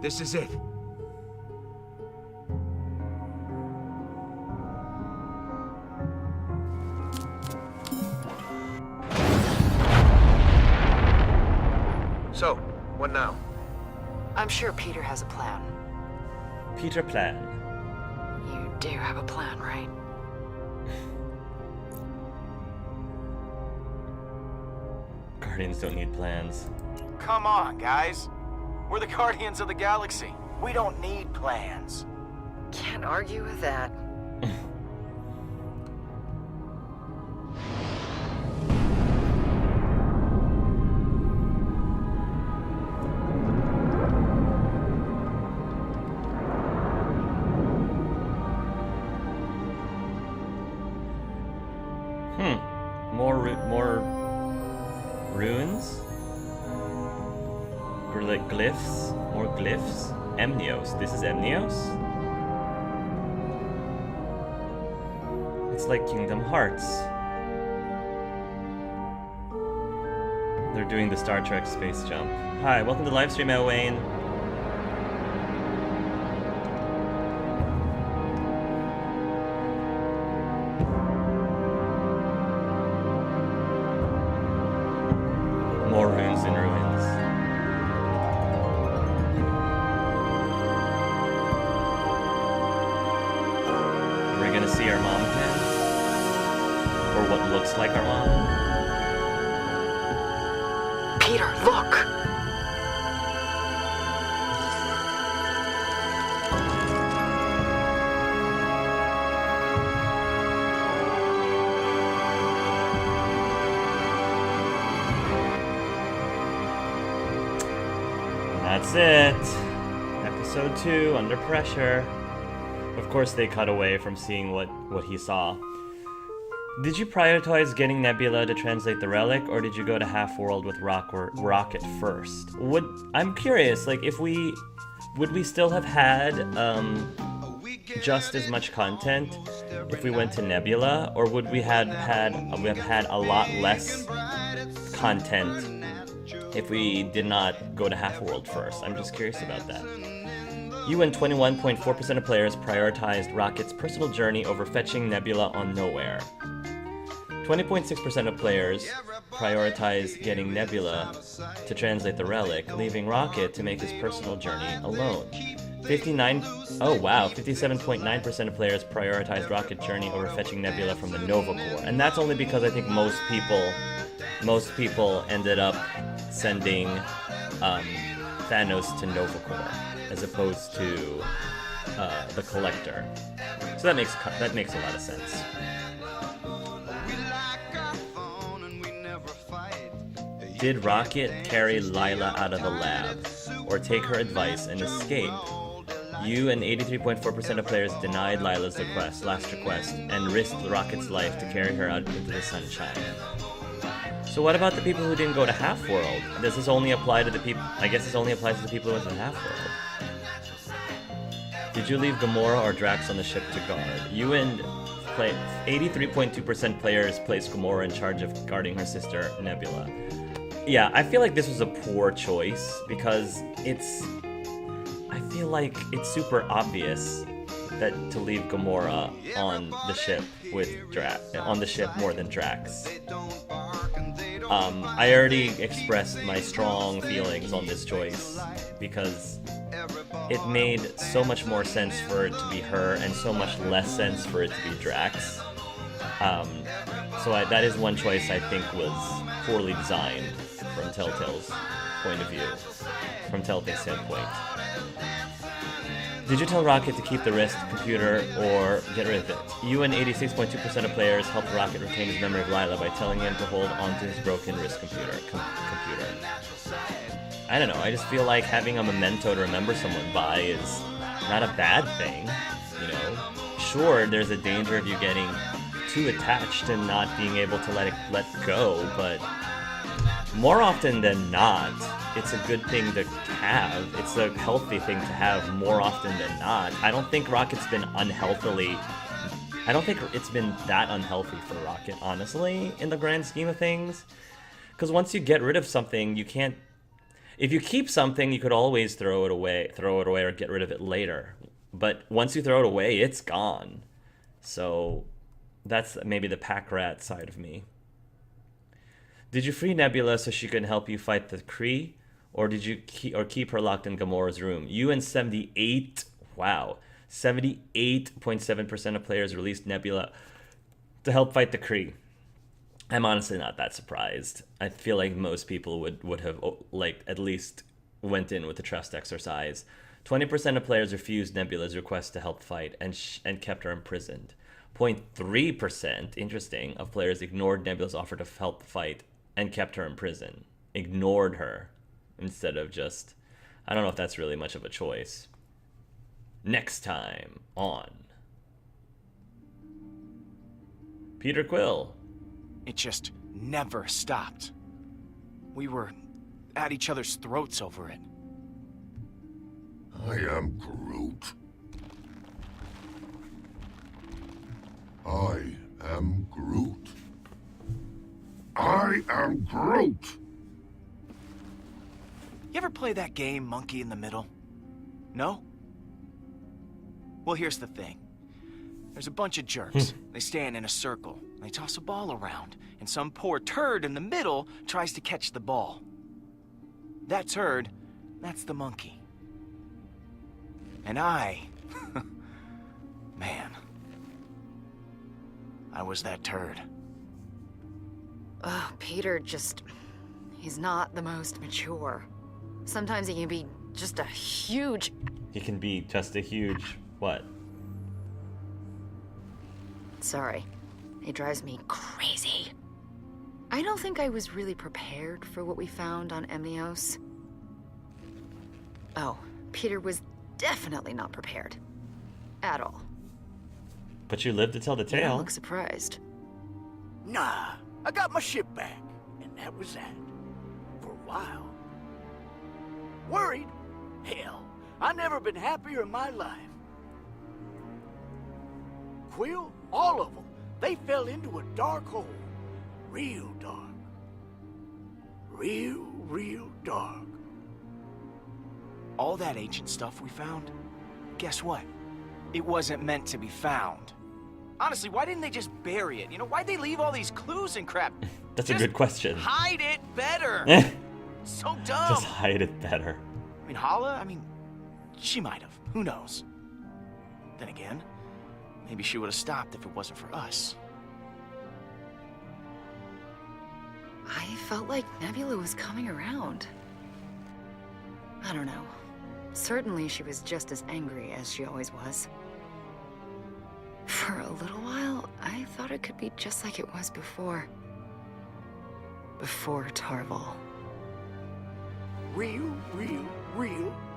This is it. So, what now? I'm sure Peter has a plan. Peter Plan. You do have a plan, right? Guardians don't need plans. Come on, guys. We're the Guardians of the Galaxy. We don't need plans. Can't argue with that. More ruins? Or like glyphs? More glyphs? Amnios. This is Amnios? It's like Kingdom Hearts. They're doing the Star Trek space jump. Hi, welcome to the live stream, Wayne. More ruins in ruins. Are we gonna see our mom again? Or what looks like our mom? Peter, look! That's it. Episode 2, Under Pressure. Of course they cut away from seeing what he saw. Did you prioritize getting Nebula to translate the relic, or did you go to Half-World with Rocket first? I'm curious, like, would we still have had just as much content if we went to Nebula, or would we have had a lot less content if we did not go to Half-World first? I'm just curious about that. You and 21.4% of players prioritized Rocket's personal journey over fetching Nebula on Nowhere. 20.6% of players prioritized getting Nebula to translate the relic, leaving Rocket to make his personal journey alone. 57.9% of players prioritized Rocket journey over fetching Nebula from the Nova Corps. And that's only because I think most people ended up sending Thanos to Nova Corps as opposed to the Collector. So that makes a lot of sense. Did Rocket carry Lila out of the lab, or take her advice and escape? You and 83.4% of players denied Lila's last request and risked Rocket's life to carry her out into the sunshine. So what about the people who didn't go to Half-World? Does this only apply to the people? I guess this only applies to the people who went to Half-World. Did you leave Gamora or Drax on the ship to guard? You and 83.2% players placed Gamora in charge of guarding her sister, Nebula. Yeah, I feel like this was a poor choice because I feel like it's super obvious that to leave Gamora on the ship with on the ship more than Drax. I already expressed my strong feelings on this choice because it made so much more sense for it to be her and so much less sense for it to be Drax. That is one choice I think was poorly designed from Telltale's point of view, from Telltale's standpoint. Did you tell Rocket to keep the wrist computer or get rid of it? You and 86.2% of players helped Rocket retain his memory of Lila by telling him to hold onto his broken wrist computer. I don't know, I just feel like having a memento to remember someone by is not a bad thing, you know? Sure, there's a danger of you getting too attached and not being able to let go, but more often than not, it's a good thing to have. It's a healthy thing to have more often than not. I don't think it's been that unhealthy for Rocket, honestly, in the grand scheme of things. Because once you get rid of something, you can't... If you keep something, you could always throw it away or get rid of it later. But once you throw it away, it's gone. So that's maybe the pack rat side of me. Did you free Nebula so she can help you fight the Kree? Or did you keep her locked in Gamora's room? You and 78, wow, 78.7% of players released Nebula to help fight the Kree. I'm honestly not that surprised. I feel like most people would have like at least went in with a trust exercise. 20% of players refused Nebula's request to help fight and kept her imprisoned. 0.3%, interesting, of players ignored Nebula's offer to help fight and kept her in prison. Ignored her instead of just... I don't know if that's really much of a choice. Next time on Peter Quill. It just never stopped. We were at each other's throats over it. I am Groot. I am Groot. I am Groot. You ever play that game, Monkey in the Middle? No? Well, here's the thing. There's a bunch of jerks. They stand in a circle. They toss a ball around. And some poor turd in the middle tries to catch the ball. That turd, that's the monkey. And I... man. I was that turd. Peter just... he's not the most mature. Sometimes he can be just a huge... He can be just a huge... what? Sorry. It drives me crazy. I don't think I was really prepared for what we found on Emnios. Oh, Peter was definitely not prepared. At all. But you lived to tell the You tale. don't look surprised. Nah, I got my ship back, and that was that. For a while. Worried? Hell, I never been happier in my life. Quill, all of them, they fell into a dark hole. Real dark. Real dark. All that ancient stuff we found, guess what? It wasn't meant to be found. Honestly, why didn't they just bury it? You know, why'd they leave all these clues and crap? That's a good question. Hide it better. So dumb. Just hide it better. I mean, Hala, she might have. Who knows? Then again, maybe she would have stopped if it wasn't for us. I felt like Nebula was coming around. I don't know. Certainly she was just as angry as she always was. For a little while, I thought it could be just like it was before. Before Tarval. Real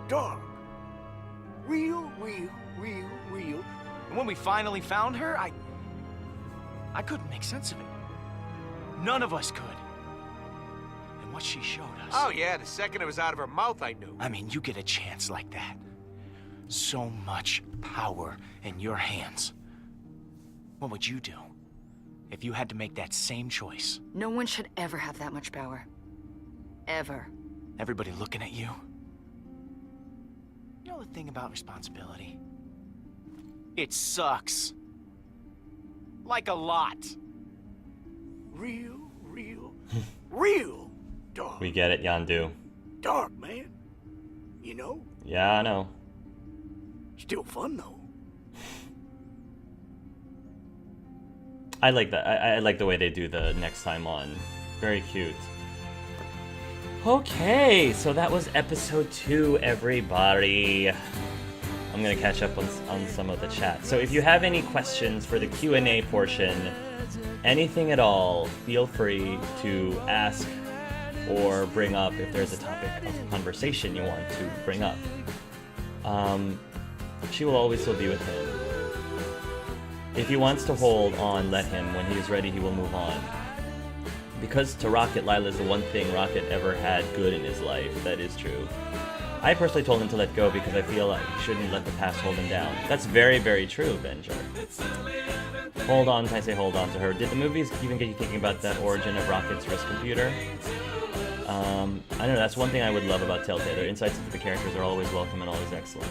dark. Real. And when we finally found her, I couldn't make sense of it. None of us could. And what she showed us... Oh yeah, the second it was out of her mouth, I knew. I mean, you get a chance like that. So much power in your hands. What would you do if you had to make that same choice? No one should ever have that much power. Ever. Everybody looking at you. You know the thing about responsibility? It sucks. Like a lot. Real dark. We get it, Yandu. Dark, man. You know? Yeah, I know. Still fun, though. I like that. I like the way they do the next time on. Very cute. Okay, so that was episode 2, everybody. I'm gonna catch up on some of the chat. So if you have any questions for the Q&A portion, anything at all, feel free to ask or bring up if there's a topic of conversation you want to bring up. She will always still be with him. If he wants to hold on, let him. When he is ready, he will move on. Because to Rocket, Lila is the one thing Rocket ever had good in his life. That is true. I personally told him to let go because I feel like he shouldn't let the past hold him down. That's very, very true, Benjer. Hold on, can I say hold on to her? Did the movies even get you thinking about that origin of Rocket's wrist computer? I don't know, that's one thing I would love about Telltale. Their insights into the characters are always welcome and always excellent.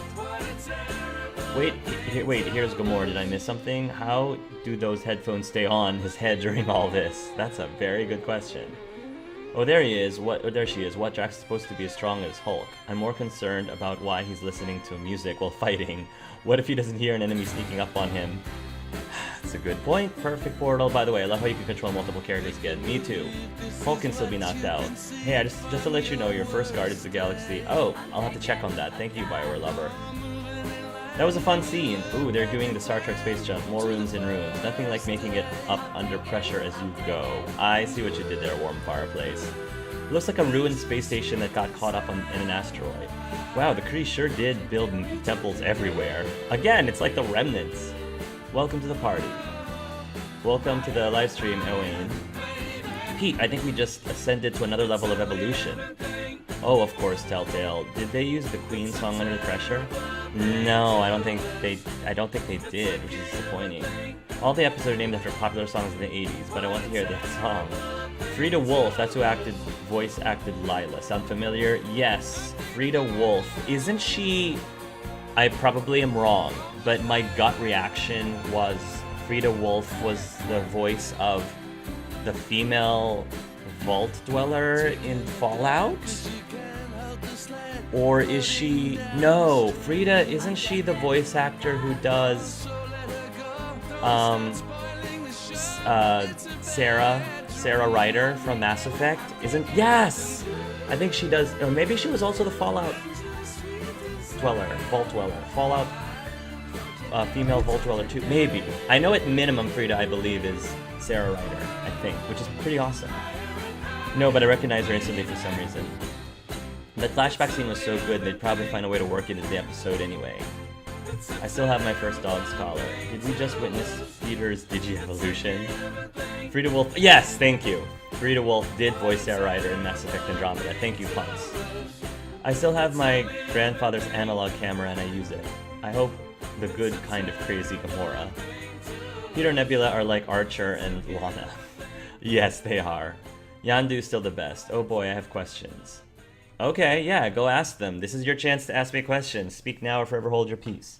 Wait, here's Gamora. Did I miss something? How do those headphones stay on his head during all this? That's a very good question. Oh, there he is. There she is. What, Drax is supposed to be as strong as Hulk? I'm more concerned about why he's listening to music while fighting. What if he doesn't hear an enemy sneaking up on him? That's a good point. Perfect portal. By the way, I love how you can control multiple characters again. Me too. Hulk can still be knocked out. Hey, just to let you know, your first guard is the galaxy. Oh, I'll have to check on that. Thank you, Bioware lover. That was a fun scene. Ooh, they're doing the Star Trek space jump. More rooms in rooms. Nothing like making it up under pressure as you go. I see what you did there, Warm Fireplace. It looks like a ruined space station that got caught up in an asteroid. Wow, the Kree sure did build temples everywhere. Again, it's like the remnants. Welcome to the party. Welcome to the live stream, Owain. Pete, I think we just ascended to another level of evolution. Oh, of course, Telltale. Did they use the Queen song Under Pressure? No, I don't think they did, which is disappointing. All the episodes are named after popular songs in the 80s, but I want to hear that song. Frida Wolf, that's who voice acted Lila. Sound familiar? Yes, Frida Wolf. Isn't she... I probably am wrong, but my gut reaction was Frida Wolf was the voice of the female vault dweller in Fallout? Or is she... No, Frida, isn't she the voice actor who does... Sarah Ryder from Mass Effect? Yes! I think she does... Or maybe she was also the Fallout Vault Dweller. Fallout female Vault Dweller too. Maybe. I know at minimum Frida, I believe, is Sarah Ryder, I think, which is pretty awesome. No, but I recognize her instantly for some reason. The flashback scene was so good, they'd probably find a way to work it into the episode anyway. I still have my first dog's collar. Did we just witness Peter's Digi-evolution? Frida Wolf... Yes, thank you. Frida Wolf did voice Sarah Ryder in Mass Effect Andromeda. Thank you, Punks. I still have my grandfather's analog camera and I use it. I hope the good kind of crazy Gamora. Peter and Nebula are like Archer and Lana. Yes, they are. Yandu's still the best. Oh boy, I have questions. Okay, yeah, go ask them. This is your chance to ask me questions. Speak now or forever hold your peace.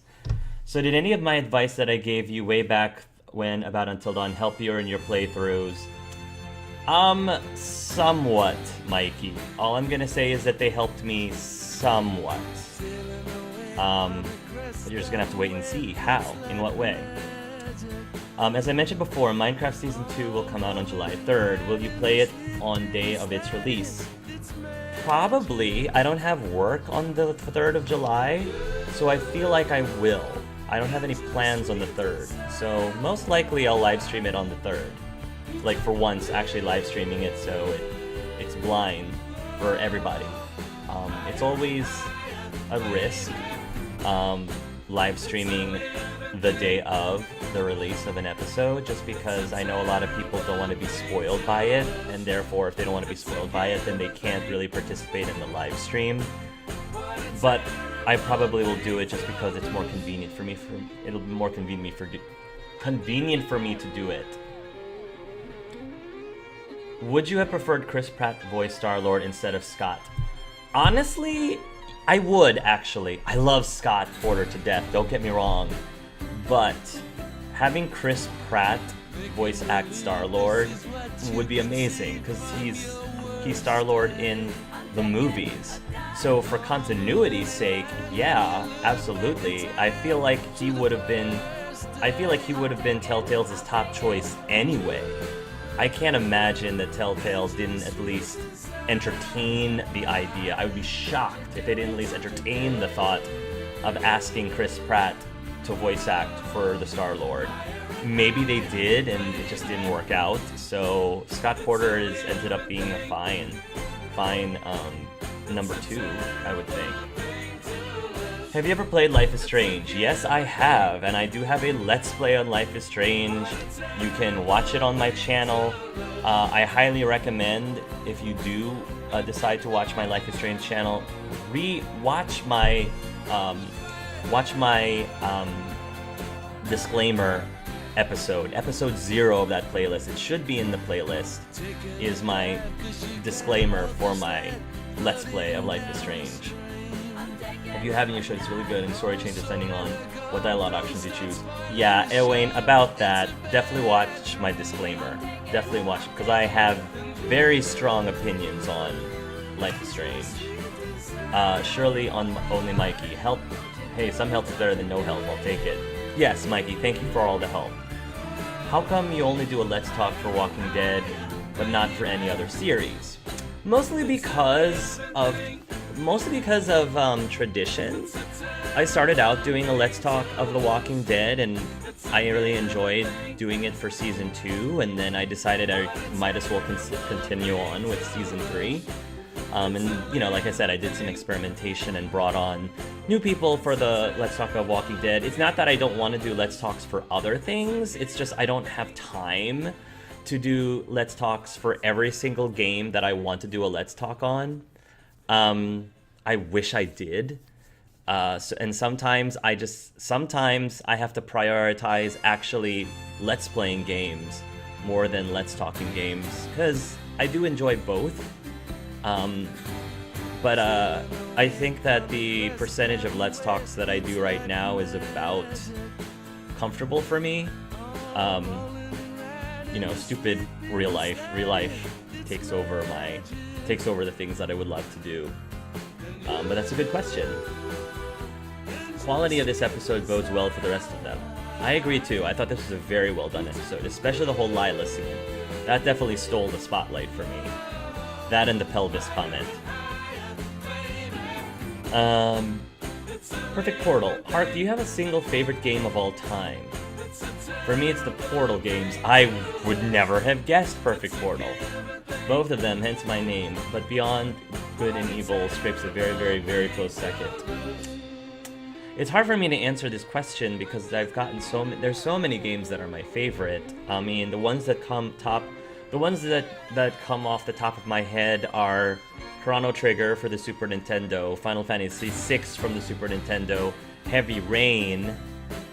So did any of my advice that I gave you way back when about Until Dawn help you in your playthroughs? Somewhat, Mikey. All I'm gonna say is that they helped me somewhat. But you're just gonna have to wait and see. How? In what way? As I mentioned before, Minecraft Season 2 will come out on July 3rd. Will you play it on day of its release? Probably. I don't have work on the 3rd of July, so I feel like I will. I don't have any plans on the 3rd, so most likely I'll live stream it on the 3rd. Like for once, actually live streaming it so it's blind for everybody. It's always a risk live streaming the day of the release of an episode, just because I know a lot of people don't want to be spoiled by it, and therefore if they don't want to be spoiled by it, then they can't really participate in the live stream. But I probably will do it just because it's more convenient for me. It'll be more convenient for me to do it. Would you have preferred Chris Pratt voice Star-Lord instead of Scott? Honestly, I would, actually. I love Scott Porter to death, don't get me wrong. But having Chris Pratt voice act Star-Lord would be amazing, because he's Star-Lord in the movies. So for continuity's sake, yeah, absolutely. I feel like he would have been Telltale's top choice anyway. I can't imagine that Telltale didn't at least entertain the idea. I would be shocked if they didn't at least entertain the thought of asking Chris Pratt to voice act for the Star-Lord. Maybe they did and it just didn't work out. So Scott Porter has ended up being a fine number 2, I would think. Have you ever played Life is Strange? Yes, I have, and I do have a Let's Play on Life is Strange. You can watch it on my channel. I highly recommend, if you do decide to watch my Life is Strange channel, watch my disclaimer episode 0 of that playlist, it should be in the playlist, is my disclaimer for my Let's Play of Life is Strange. If you haven't, you should. It's really good, and story changes depending on what dialogue options you choose. Yeah, Wayne, about that, definitely watch my disclaimer. Definitely watch it, because I have very strong opinions on Life is Strange. Shirley on Only Mikey. Help. Hey, some help is better than no help. I'll take it. Yes, Mikey, thank you for all the help. How come you only do a Let's Talk for Walking Dead, but not for any other series? Mostly because of tradition. I started out doing a Let's Talk of The Walking Dead, and I really enjoyed doing it for Season 2, and then I decided I might as well continue on with Season 3. And, you know, like I said, I did some experimentation and brought on new people for the Let's Talk of Walking Dead. It's not that I don't want to do Let's Talks for other things, it's just I don't have time to do Let's Talks for every single game that I want to do a Let's Talk on. I wish I did. And sometimes I have to prioritize actually Let's Playing games more than Let's Talking games, because I do enjoy both. But I think that the percentage of Let's Talks that I do right now is about comfortable for me. You know, stupid real life takes over the things that I would love to do. But that's a good question. Quality of this episode bodes well for the rest of them. I agree too. I thought this was a very well done episode, especially the whole Lila scene. That definitely stole the spotlight for me. That and the pelvis comment. Perfect Portal. Hark, do you have a single favorite game of all time? For me, it's the Portal games. I would never have guessed Perfect Portal. Both of them, hence my name, but Beyond Good and Evil scrapes a very, very, very close second. It's hard for me to answer this question because I've gotten there's so many games that are my favorite. I mean, the ones that come off the top of my head are Chrono Trigger for the Super Nintendo, Final Fantasy VI from the Super Nintendo, Heavy Rain,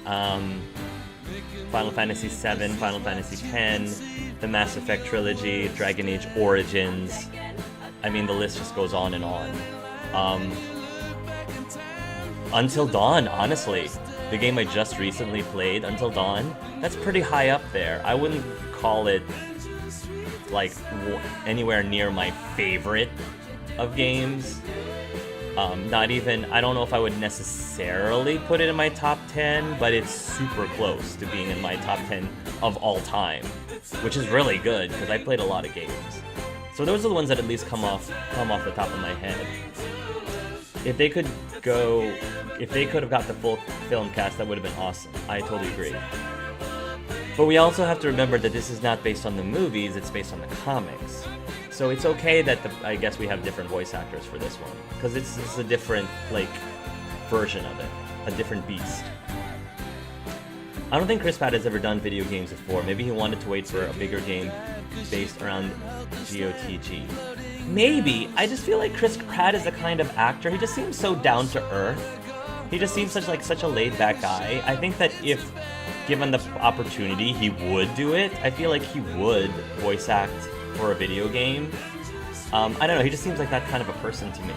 Final Fantasy VII, Final Fantasy X, the Mass Effect trilogy, Dragon Age Origins. I mean, the list just goes on and on. Until Dawn, honestly. The game I just recently played, Until Dawn, that's pretty high up there. I wouldn't call it, like, anywhere near my favorite of games. Not even, I don't know if I would necessarily put it in my top 10, but it's super close to being in my top 10 of all time, which is really good, because I played a lot of games. So those are the ones that at least come off the top of my head. If they could have got the full film cast, that would have been awesome. I totally agree. But we also have to remember that this is not based on the movies, it's based on the comics. So it's okay that I guess we have different voice actors for this one, because this is a different, like, version of it, a different beast. I don't think Chris Pratt has ever done video games before. Maybe he wanted to wait for a bigger game based around GOTG. Maybe. I just feel like Chris Pratt is the kind of actor, he just seems so down to earth. He just seems such a laid-back guy. I think that if given the opportunity, he would do it. I feel like he would voice act for a video game. I don't know, he just seems like that kind of a person to me,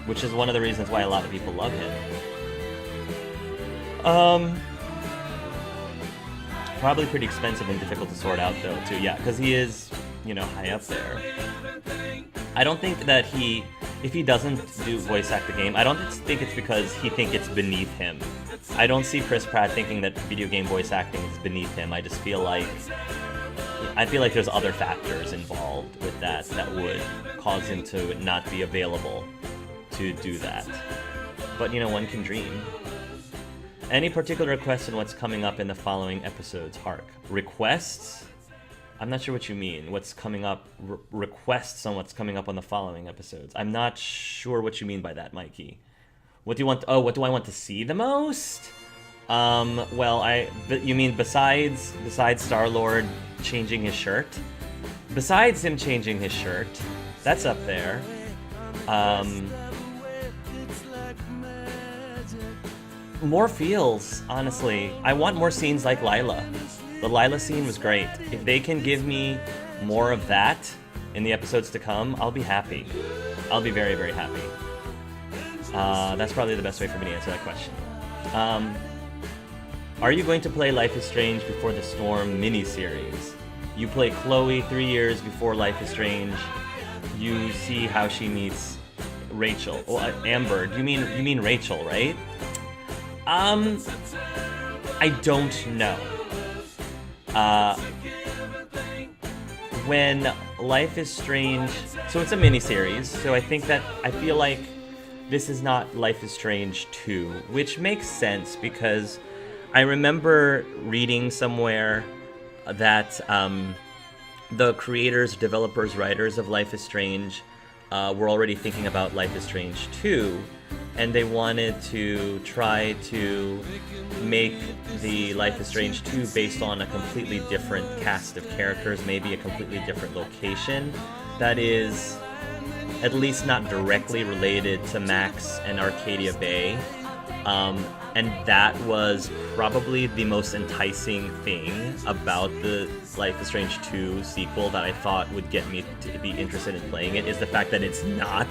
which is one of the reasons why a lot of people love him. Probably pretty expensive and difficult to sort out though, too. Yeah, because he is, you know, high up there. I don't think that if he doesn't do voice act the game, I don't think it's because he thinks it's beneath him. I don't see Chris Pratt thinking that video game voice acting is beneath him. I feel like there's other factors involved with that would cause him to not be available to do that. But, you know, one can dream. Any particular requests on what's coming up in the following episodes, Hark? Requests? I'm not sure what you mean. What's coming up? Requests on what's coming up on the following episodes. I'm not sure what you mean by that, Mikey. What do you want? What do I want to see the most? Well, you mean besides Star-Lord changing his shirt? Besides him changing his shirt, that's up there. more feels, honestly. I want more scenes like Lila. The Lila scene was great. If they can give me more of that in the episodes to come, I'll be happy. I'll be very, very happy. That's probably the best way for me to answer that question. Are you going to play Life is Strange Before the Storm miniseries? You play Chloe 3 years before Life is Strange. You see how she meets Rachel. Well, Amber. You mean Rachel, right? I don't know. When Life is Strange, so it's a miniseries, so I feel like this is not Life is Strange 2, which makes sense because I remember reading somewhere that the creators, developers, writers of Life is Strange were already thinking about Life is Strange 2, and they wanted to try to make the Life is Strange 2 based on a completely different cast of characters, maybe a completely different location that is at least not directly related to Max and Arcadia Bay. And that was probably the most enticing thing about the Life is Strange 2 sequel that I thought would get me to be interested in playing it, is the fact that it's not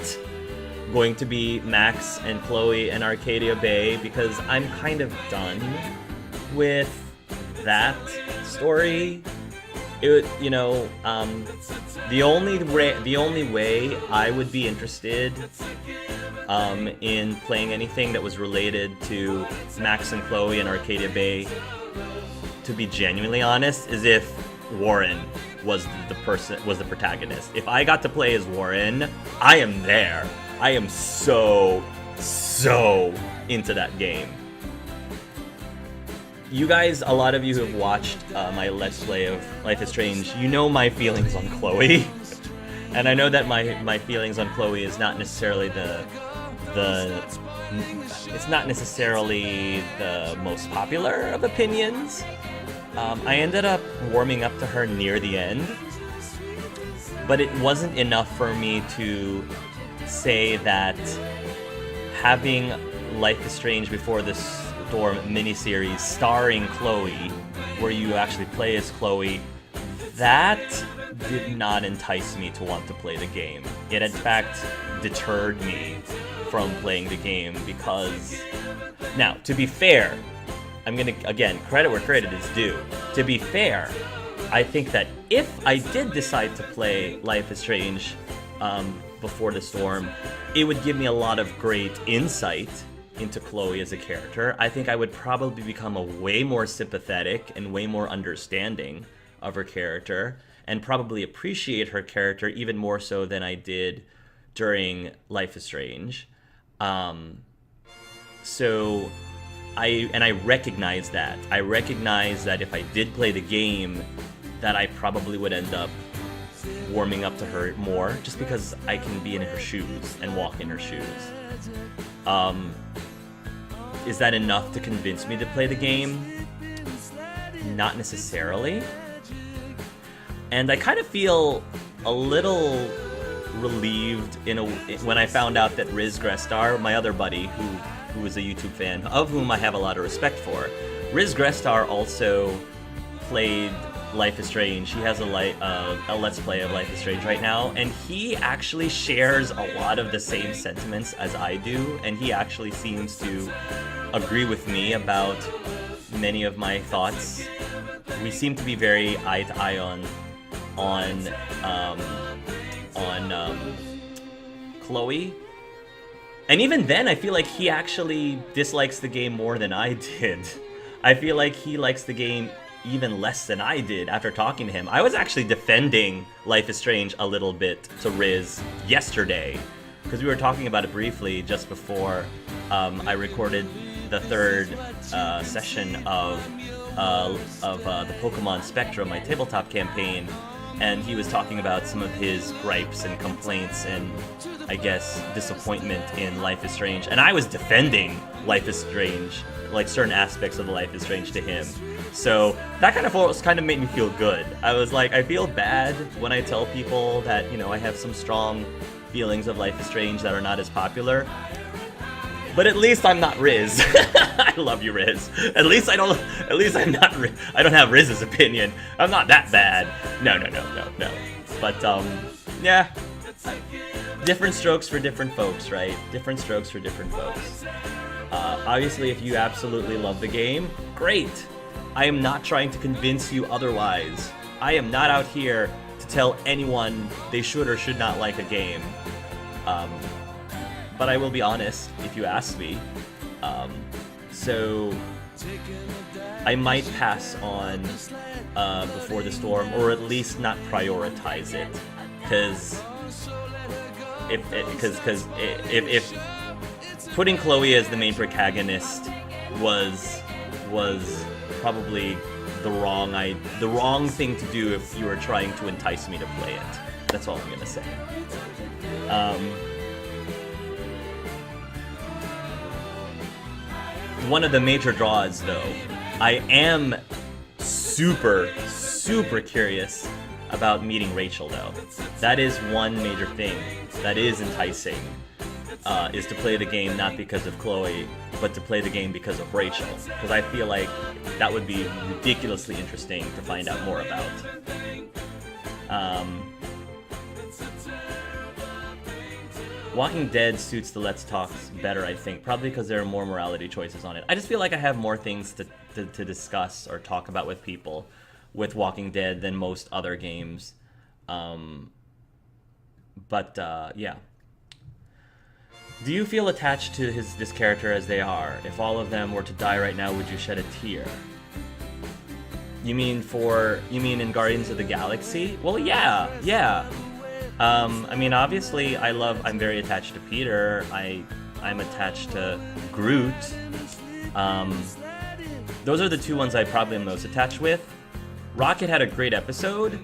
going to be Max and Chloe and Arcadia Bay, because I'm kind of done with that story. The only way I would be interested in playing anything that was related to Max and Chloe and Arcadia Bay, to be genuinely honest, is if Warren was the protagonist. If I got to play as Warren, I am there. I am so into that game. You guys, a lot of you who have watched my Let's Play of Life is Strange, you know my feelings on Chloe. And I know that my feelings on Chloe is not necessarily it's not necessarily the most popular of opinions. I ended up warming up to her near the end, but it wasn't enough for me to say that having Life is Strange Before the Storm miniseries starring Chloe, where you actually play as Chloe, that did not entice me to want to play the game. It in fact deterred me from playing the game because, now, to be fair, I'm gonna, again, credit where credit is due. To be fair, I think that if I did decide to play Life is Strange Before the Storm, it would give me a lot of great insight into Chloe as a character. I think I would probably become a way more sympathetic and way more understanding of her character, and probably appreciate her character even more so than I did during Life is Strange. So I recognize that. I recognize that if I did play the game, that I probably would end up warming up to her more, just because I can be in her shoes and walk in her shoes. Is that enough to convince me to play the game? Not necessarily. And I kind of feel a little relieved when I found out that Riz Grestar, my other buddy, who is a YouTube fan, of whom I have a lot of respect for, Riz Grestar also played Life is Strange. He has a Let's Play of Life is Strange right now, and he actually shares a lot of the same sentiments as I do, and he actually seems to agree with me about many of my thoughts. We seem to be very eye to eye on Chloe. And even then, I feel like he actually dislikes the game more than I did. I feel like he likes the game even less than I did after talking to him. I was actually defending Life is Strange a little bit to Riz yesterday, because we were talking about it briefly just before I recorded the third session of the Pokemon Spectrum, my tabletop campaign, and he was talking about some of his gripes and complaints and, I guess, disappointment in Life is Strange. And I was defending Life is Strange, like certain aspects of Life is Strange, to him. So that kind of made me feel good. I was like, I feel bad when I tell people that, I have some strong feelings of Life is Strange that are not as popular. But at least I'm not Riz. I love you, Riz. At least I'm not. I don't have Riz's opinion. I'm not that bad. No. But yeah. Different strokes for different folks, right? Different strokes for different folks. Obviously, if you absolutely love the game, great. I am not trying to convince you otherwise. I am not out here to tell anyone they should or should not like a game. But I will be honest if you ask me. So I might pass on Before the Storm, or at least not prioritize it, because if putting Chloe as the main protagonist was probably the wrong thing to do if you were trying to entice me to play it. That's all I'm gonna say. One of the major draws, though, I am super curious about meeting Rachel, though. That is one major thing that is enticing, is to play the game not because of Chloe, but to play the game because of Rachel. Because I feel like that would be ridiculously interesting to find out more about. Walking Dead suits the Let's Talks better, I think, probably because there are more morality choices on it. I just feel like I have more things to discuss or talk about with people with Walking Dead than most other games. Yeah. Do you feel attached to this character as they are? If all of them were to die right now, would you shed a tear? You mean in Guardians of the Galaxy? Well, yeah. I mean, obviously, I'm very attached to Peter. I'm attached to Groot. Those are the two ones I probably am most attached with. Rocket had a great episode.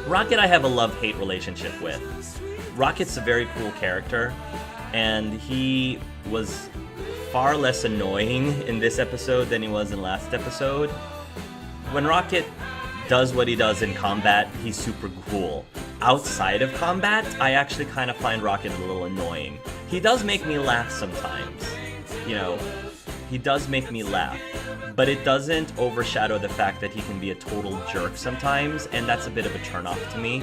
Rocket I have a love-hate relationship with. Rocket's a very cool character, and he was far less annoying in this episode than he was in last episode. When Rocket does what he does in combat, he's super cool. Outside of combat, I actually kind of find Rocket a little annoying. He does make me laugh sometimes. He does make me laugh. But it doesn't overshadow the fact that he can be a total jerk sometimes, and that's a bit of a turnoff to me.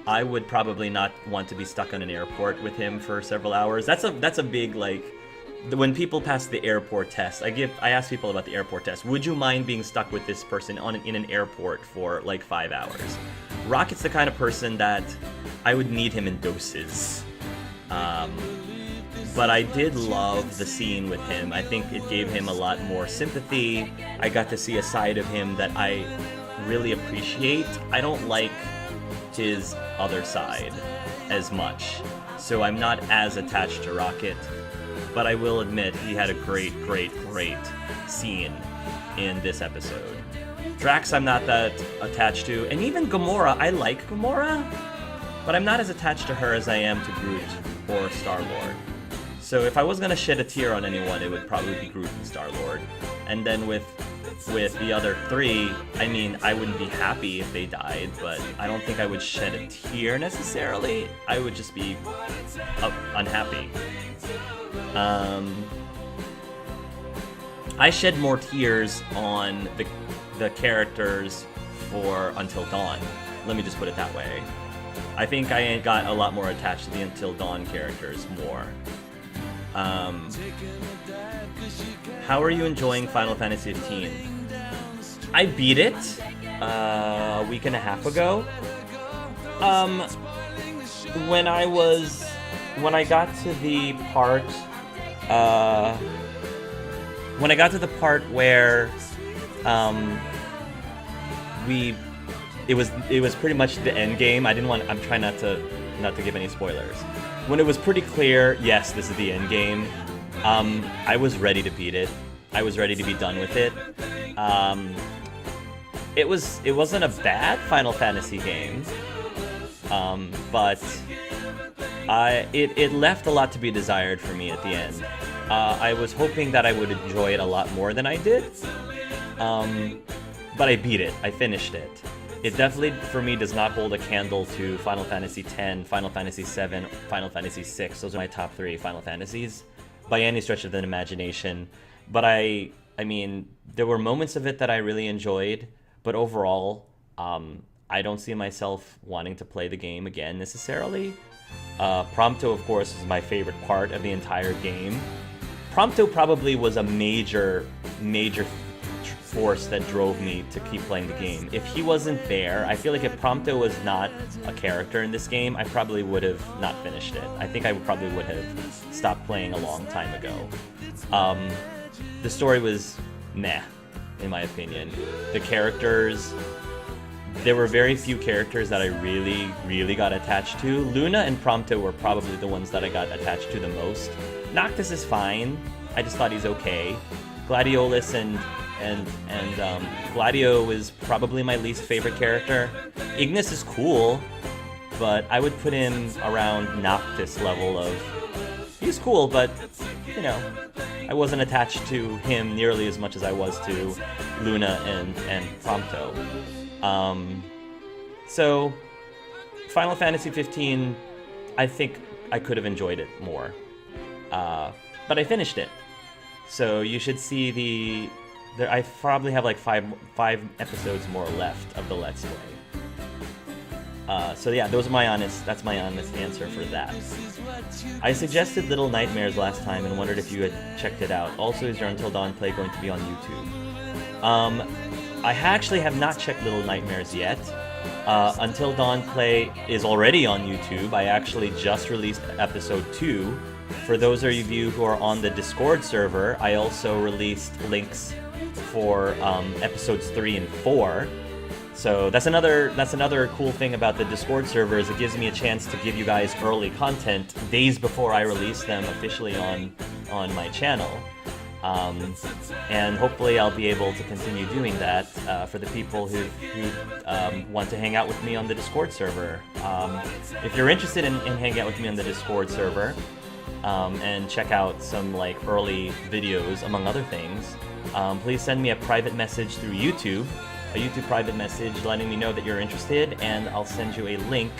I would probably not want to be stuck on an airport with him for several hours. That's a big, like, when people pass the airport test, I ask people about the airport test. Would you mind being stuck with this person in an airport for like 5 hours? Rocket's the kind of person that I would need him in doses. But I did love the scene with him. I think it gave him a lot more sympathy. I got to see a side of him that I really appreciate. I don't like his other side as much, so I'm not as attached to Rocket. But I will admit he had a great scene in this episode. Drax I'm not that attached to, and even Gamora, I like Gamora, but I'm not as attached to her as I am to Groot or Star-Lord. So if I was gonna shed a tear on anyone, it would probably be Groot and Star-Lord. And then with the other three, I mean, I wouldn't be happy if they died, but I don't think I would shed a tear necessarily. I would just be unhappy. I shed more tears on the characters for Until Dawn. Let me just put it that way. I think I got a lot more attached to the Until Dawn characters more. How are you enjoying Final Fantasy XV? I beat it a week and a half ago. When I got to the part where it was pretty much the end game. I'm trying not to give any spoilers. When it was pretty clear, yes, this is the end game, I was ready to beat it. I was ready to be done with it. It wasn't a bad Final Fantasy game, but it left a lot to be desired for me at the end. I was hoping that I would enjoy it a lot more than I did, but I beat it. I finished it. It definitely, for me, does not hold a candle to Final Fantasy X, Final Fantasy VII, Final Fantasy VI. Those are my top 3 Final Fantasies, by any stretch of the imagination. But I mean, there were moments of it that I really enjoyed, but overall, I don't see myself wanting to play the game again necessarily. Prompto, of course, is my favorite part of the entire game. Prompto probably was a major force that drove me to keep playing the game. If he wasn't there, I feel like if Prompto was not a character in this game, I probably would have not finished it. I think I probably would have stopped playing a long time ago. The story was meh, in my opinion. The characters, there were very few characters that I really got attached to. Luna and Prompto were probably the ones that I got attached to the most. Noctis is fine. I just thought he's okay. Gladiolus and Gladio is probably my least favorite character. Ignis is cool, but I would put him around Noctis level of... He's cool, but, you know, I wasn't attached to him nearly as much as I was to Luna and Prompto. So, Final Fantasy 15, I think I could have enjoyed it more. But I finished it. So you should see I probably have like five episodes more left of the Let's Play. So yeah, that's my honest answer for that. I suggested Little Nightmares last time and wondered if you had checked it out. Also, is your Until Dawn play going to be on YouTube? I actually have not checked Little Nightmares yet. Until Dawn play is already on YouTube. I actually just released episode 2. For those of you who are on the Discord server, I also released links for episodes 3 and 4. So that's another cool thing about the Discord server, is it gives me a chance to give you guys early content days before I release them officially on my channel. And hopefully I'll be able to continue doing that for the people who want to hang out with me on the Discord server. If you're interested in hanging out with me on the Discord server, and check out some like early videos among other things, please send me a private message through YouTube, a YouTube private message letting me know that you're interested, and I'll send you a link.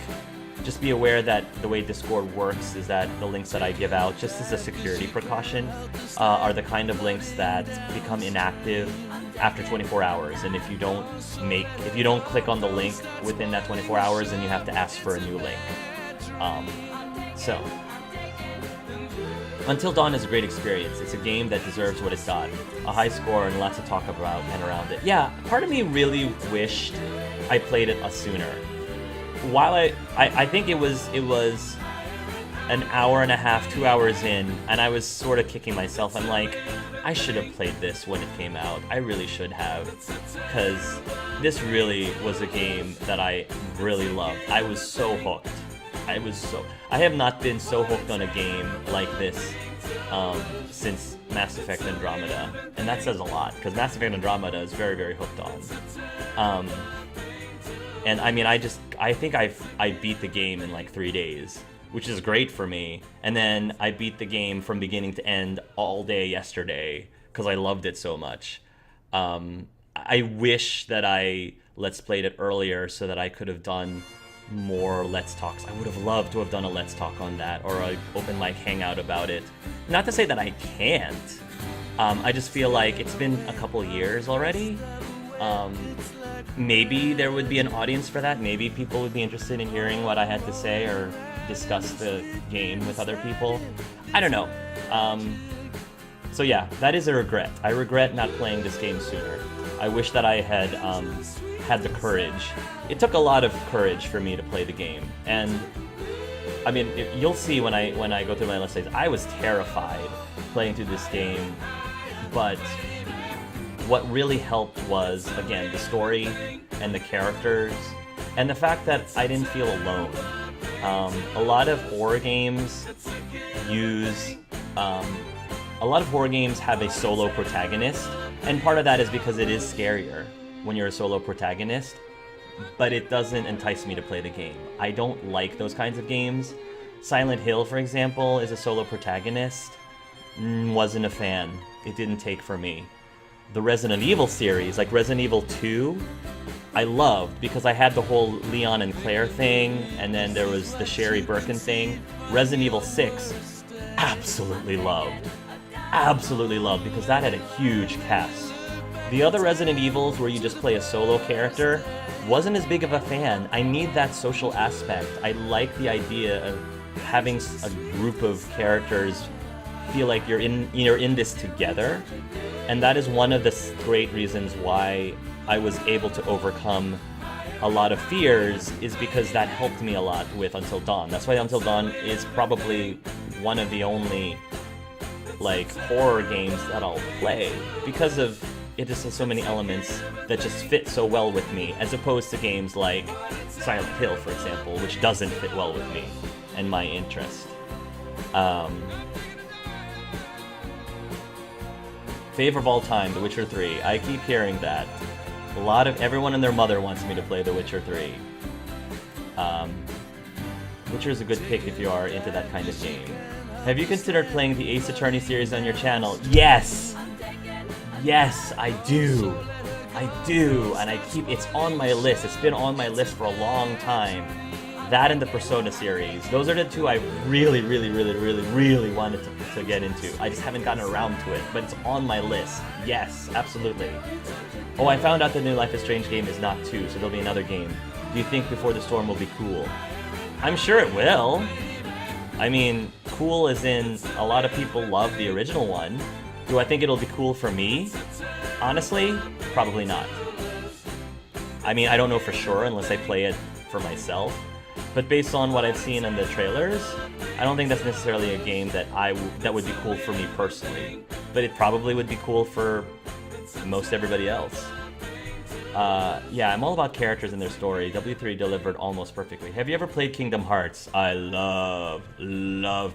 Just be aware that the way Discord works is that the links that I give out, just as a security precaution, are the kind of links that become inactive after 24 hours. And if you don't click on the link within that 24 hours, then you have to ask for a new link. Until Dawn is a great experience. It's a game that deserves what it got. A high score and lots to talk about and around it. Yeah, part of me really wished I played it sooner. While I think it was an hour and a half, 2 hours in, and I was sort of kicking myself. I'm like, I should have played this when it came out. I really should have, because this really was a game that I really loved. I was so hooked. I have not been so hooked on a game like this since Mass Effect Andromeda, and that says a lot, because Mass Effect Andromeda is very, very hooked on. And I mean, I think I beat the game in like 3 days, which is great for me. And then I beat the game from beginning to end all day yesterday because I loved it so much. I wish that I Let's Played it earlier so that I could have done more Let's Talks. I would have loved to have done a Let's Talk on that, or an open mic hangout about it. Not to say that I can't. I just feel like it's been a couple years already. Maybe there would be an audience for that. Maybe people would be interested in hearing what I had to say or discuss the game with other people. I don't know. So yeah, that is a regret. I regret not playing this game sooner. I wish that I had had the courage. It took a lot of courage for me to play the game, and I mean, you'll see when I go through my Let's Plays, I was terrified playing through this game, but what really helped was, again, the story and the characters, and the fact that I didn't feel alone. A lot of horror games have a solo protagonist, and part of that is because it is scarier when you're a solo protagonist, but it doesn't entice me to play the game. I don't like those kinds of games. Silent Hill, for example, is a solo protagonist. Wasn't a fan. It didn't take for me. The Resident Evil series, like Resident Evil 2, I loved because I had the whole Leon and Claire thing, and then there was the Sherry Birkin thing. Resident Evil 6, absolutely loved. Absolutely loved, because that had a huge cast. The other Resident Evils where you just play a solo character, wasn't as big of a fan. I need that social aspect. I like the idea of having a group of characters feel like you're in this together. And that is one of the great reasons why I was able to overcome a lot of fears, is because that helped me a lot with Until Dawn. That's why Until Dawn is probably one of the only like horror games that I'll play, because of it just has so many elements that just fit so well with me, as opposed to games like Silent Hill, for example, which doesn't fit well with me and my interest. Favorite of all time, The Witcher 3. I keep hearing that. Everyone and their mother wants me to play The Witcher 3. Witcher is a good pick if you are into that kind of game. Have you considered playing the Ace Attorney series on your channel? Yes! Yes, I do. And it's on my list. It's been on my list for a long time. That and the Persona series. Those are the two I really wanted to get into. I just haven't gotten around to it, but it's on my list. Yes, absolutely. Oh, I found out the new Life is Strange game is not 2, so there'll be another game. Do you think Before the Storm will be cool? I'm sure it will. I mean, cool as in a lot of people love the original one. Do I think it'll be cool for me? Honestly, probably not. I mean, I don't know for sure unless I play it for myself. But based on what I've seen in the trailers, I don't think that's necessarily a game that that would be cool for me personally. But it probably would be cool for most everybody else. Yeah, I'm all about characters and their story. W3 delivered almost perfectly. Have you ever played Kingdom Hearts? I love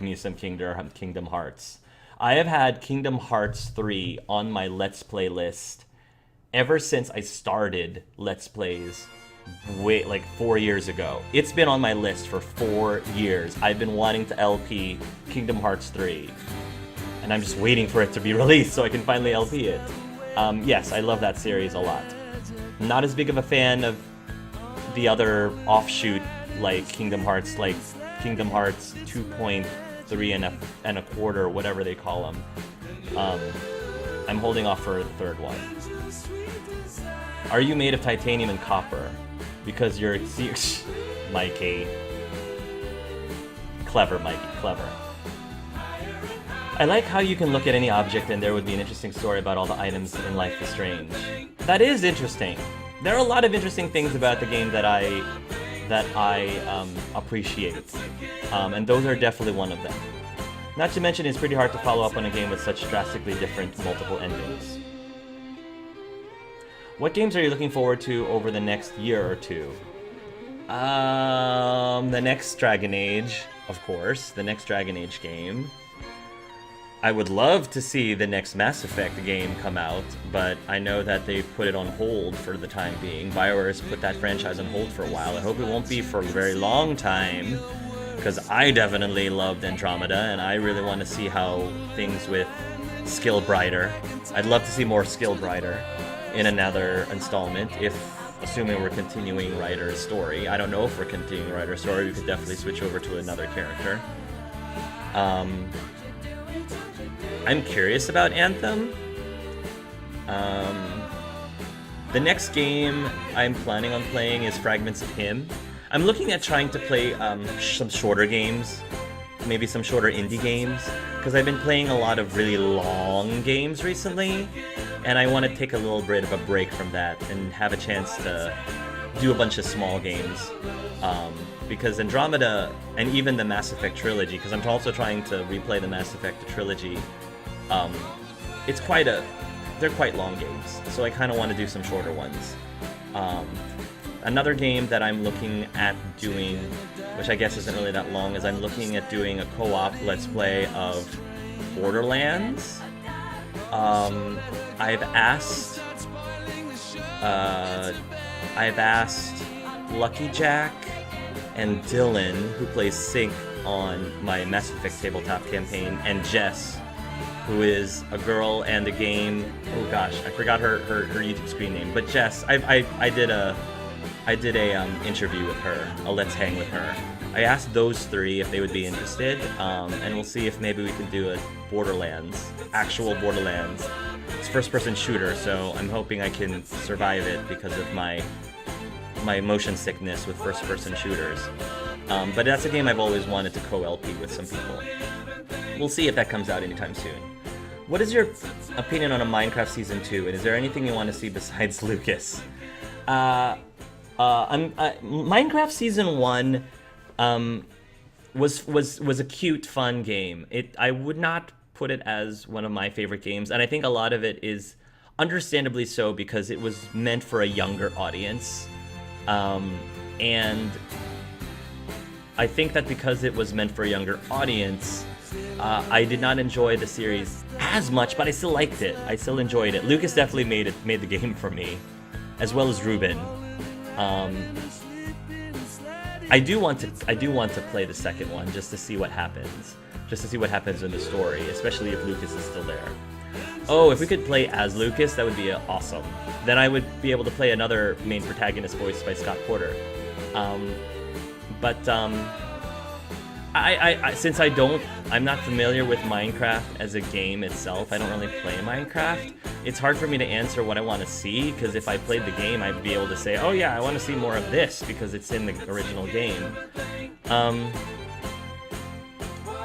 me some Kingdom Hearts. I have had Kingdom Hearts 3 on my Let's Play list ever since I started Let's Plays like 4 years ago. It's been on my list for 4 years. I've been wanting to LP Kingdom Hearts 3. And I'm just waiting for it to be released so I can finally LP it. Yes, I love that series a lot. Not as big of a fan of the other offshoot like Kingdom Hearts 2.3 and a quarter, whatever they call them. I'm holding off for the third one. Are you made of titanium and copper? Because you're... Mikey. Clever, Mikey, clever. I like how you can look at any object and there would be an interesting story about all the items in Life is Strange. That is interesting. There are a lot of interesting things about the game that I appreciate. And those are definitely one of them. Not to mention, it's pretty hard to follow up on a game with such drastically different multiple endings. What games are you looking forward to over the next year or two? The next Dragon Age, of course. The next Dragon Age game. I would love to see the next Mass Effect game come out, but I know that they put it on hold for the time being. BioWare has put that franchise on hold for a while. I hope it won't be for a very long time, because I definitely loved Andromeda, and I really want to see how things with Skillbrighter. I'd love to see more Skillbrighter in another installment, assuming we're continuing Ryder's story. I don't know if we're continuing Ryder's story. We could definitely switch over to another character. I'm curious about Anthem. The next game I'm planning on playing is Fragments of Him. I'm looking at trying to play some shorter games, maybe some shorter indie games, because I've been playing a lot of really long games recently, and I want to take a little bit of a break from that and have a chance to do a bunch of small games. Because Andromeda, and even the Mass Effect trilogy, because I'm also trying to replay the Mass Effect trilogy, they're quite long games, so I kind of want to do some shorter ones. Another game that I'm looking at doing, which I guess isn't really that long, is I'm looking at doing a co-op Let's Play of Borderlands. I've asked Lucky Jack and Dylan, who plays Sync on my Mass Effect tabletop campaign, and Jess, who is a girl and the game. Oh gosh, I forgot her YouTube screen name. But Jess, I did a interview with her, a Let's Hang with her. I asked those three if they would be interested, and we'll see if maybe we can do a Borderlands, actual Borderlands. It's first-person shooter, so I'm hoping I can survive it because of my motion sickness with first-person shooters. But that's a game I've always wanted to co-LP with some people. We'll see if that comes out anytime soon. What is your opinion on a Minecraft Season 2, and is there anything you want to see besides Lucas? Minecraft Season 1 was a cute, fun game. I would not put it as one of my favorite games, and I think a lot of it is understandably so because it was meant for a younger audience. And I think that because it was meant for a younger audience, I did not enjoy the series as much, but I still liked it. I still enjoyed it. Lucas definitely made the game for me, as well as Ruben. I do want to play the second one just to see what happens. Just to see what happens in the story, especially if Lucas is still there. Oh, if we could play as Lucas, that would be awesome. Then I would be able to play another main protagonist voiced by Scott Porter. Since I'm not familiar with Minecraft as a game itself, I don't really play Minecraft, it's hard for me to answer what I want to see, because if I played the game, I'd be able to say, oh yeah, I want to see more of this, because it's in the original game.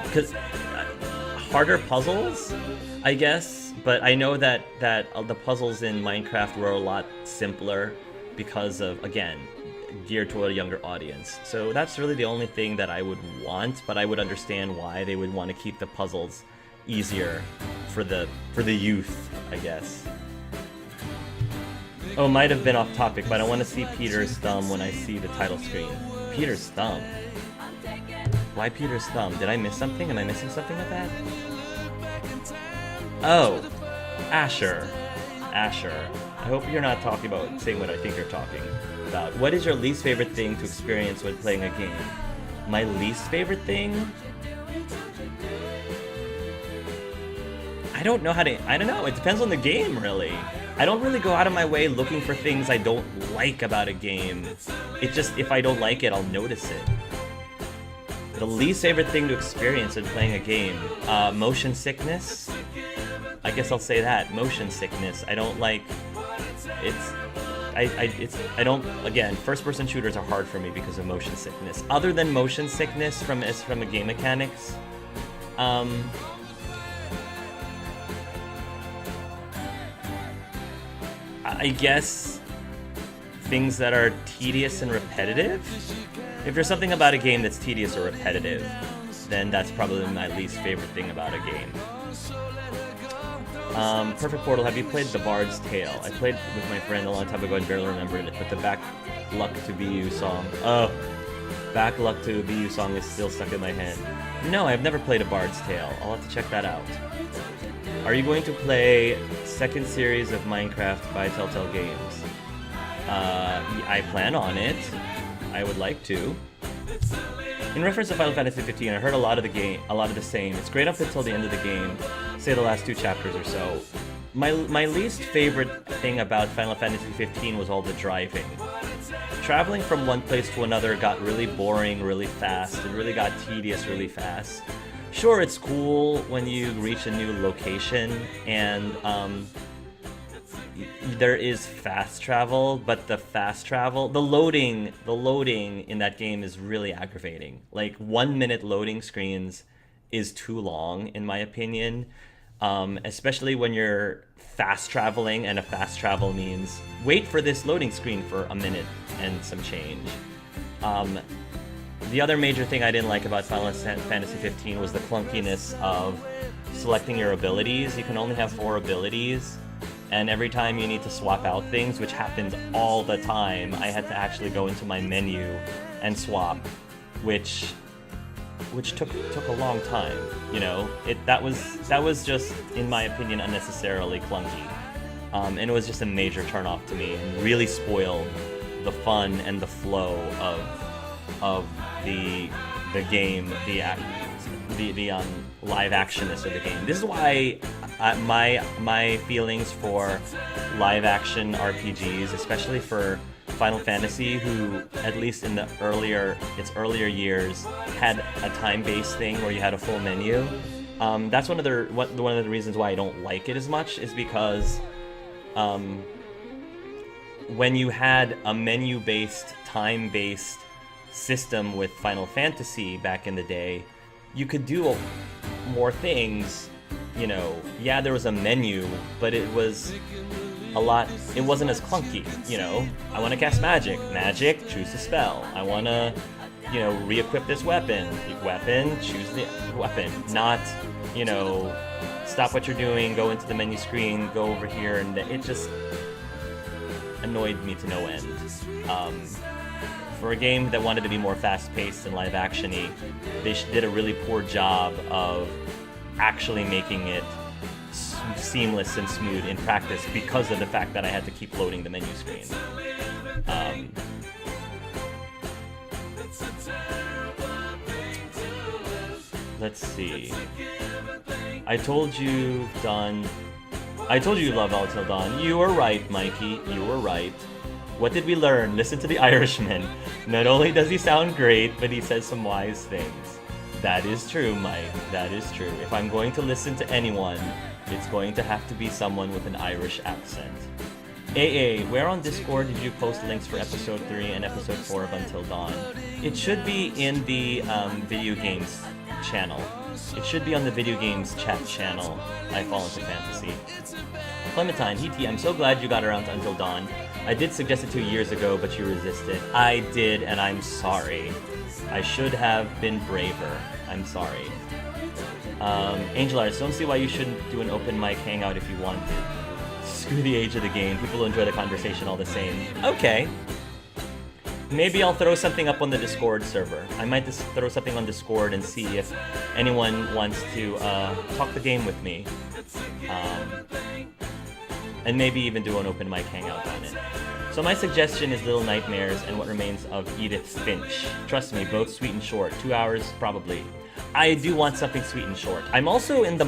Because harder puzzles, I guess, but I know that the puzzles in Minecraft were a lot simpler because of, again, geared toward a younger audience. So that's really the only thing that I would want, but I would understand why they would want to keep the puzzles easier for the youth, I guess. Oh, might have been off topic, but I want to see Peter's thumb when I see the title screen. Peter's thumb? Why Peter's thumb? Did I miss something? Am I missing something with that? Oh, Asher. I hope you're not talking about saying what I think you're talking about. What is your least favorite thing to experience when playing a game? My least favorite thing? I don't know. It depends on the game, really. I don't really go out of my way looking for things I don't like about a game. It just, if I don't like it, I'll notice it. The least favorite thing to experience when playing a game? Motion sickness? I guess I'll say that. Motion sickness. I don't like... Again, first-person shooters are hard for me because of motion sickness. Other than motion sickness from a game mechanics, I guess things that are tedious and repetitive. If there's something about a game that's tedious or repetitive, then that's probably my least favorite thing about a game. Perfect Portal, have you played The Bard's Tale? I played with my friend a long time ago and barely remembered it, but the Back Luck to BU song. Oh, Back Luck to BU song is still stuck in my head. No, I've never played A Bard's Tale. I'll have to check that out. Are you going to play second series of Minecraft by Telltale Games? I plan on it. I would like to. In reference to Final Fantasy 15, I heard a lot of the same. It's great up until the end of the game, say the last 2 chapters or so. My least favorite thing about Final Fantasy 15 was all the driving. Traveling from one place to another got really boring really fast. It really got tedious really fast. Sure, it's cool when you reach a new location and there is fast travel, but the loading in that game is really aggravating. Like 1-minute loading screens is too long, in my opinion, especially when you're fast traveling, and a fast travel means wait for this loading screen for a minute and some change. The other major thing I didn't like about Final Fantasy 15 was the clunkiness of selecting your abilities. You can only have 4 abilities, and every time you need to swap out things, which happens all the time, I had to actually go into my menu and swap, which took a long time. You know, that was just, in my opinion, unnecessarily clunky, and it was just a major turnoff to me, and really spoiled the fun and the flow of the game, the live actionness of the game. This is why my feelings for live action RPGs, especially for Final Fantasy, who at least in its earlier years had a time-based thing where you had a full menu. That's one of the reasons why I don't like it as much, is because when you had a menu-based, time-based system with Final Fantasy back in the day, you could do more things. You know, yeah, there was a menu, but it wasn't as clunky. You know, I want to cast magic, choose the spell. I want to, re-equip this weapon, choose the weapon. Not, stop what you're doing, go into the menu screen, go over here, and it just annoyed me to no end. For a game that wanted to be more fast-paced and live-action-y, they did a really poor job of actually making it seamless and smooth in practice because of the fact that I had to keep loading the menu screen. Let's see. I told you you love Until Dawn. You were right, Mikey. You were right. What did we learn? Listen to the Irishman. Not only does he sound great, but he says some wise things. That is true, Mike. That is true. If I'm going to listen to anyone, it's going to have to be someone with an Irish accent. AA, where on Discord did you post links for episode 3 and episode 4 of Until Dawn? It should be in the video games channel. It should be on the video games chat channel, I Fall Into Fantasy. Clementine, HT, I'm so glad you got around to Until Dawn. I did suggest it 2 years ago, but you resisted. I did, and I'm sorry. I should have been braver. I'm sorry. Angel Arts, don't see why you shouldn't do an open mic hangout if you wanted. Screw the age of the game. People enjoy the conversation all the same. Okay. Maybe I'll throw something up on the Discord server. I might just throw something on Discord and see if anyone wants to talk the game with me. And maybe even do an open mic hangout on it. So my suggestion is Little Nightmares and What Remains of Edith Finch. Trust me, both sweet and short. 2 hours, probably. I do want something sweet and short. I'm also on the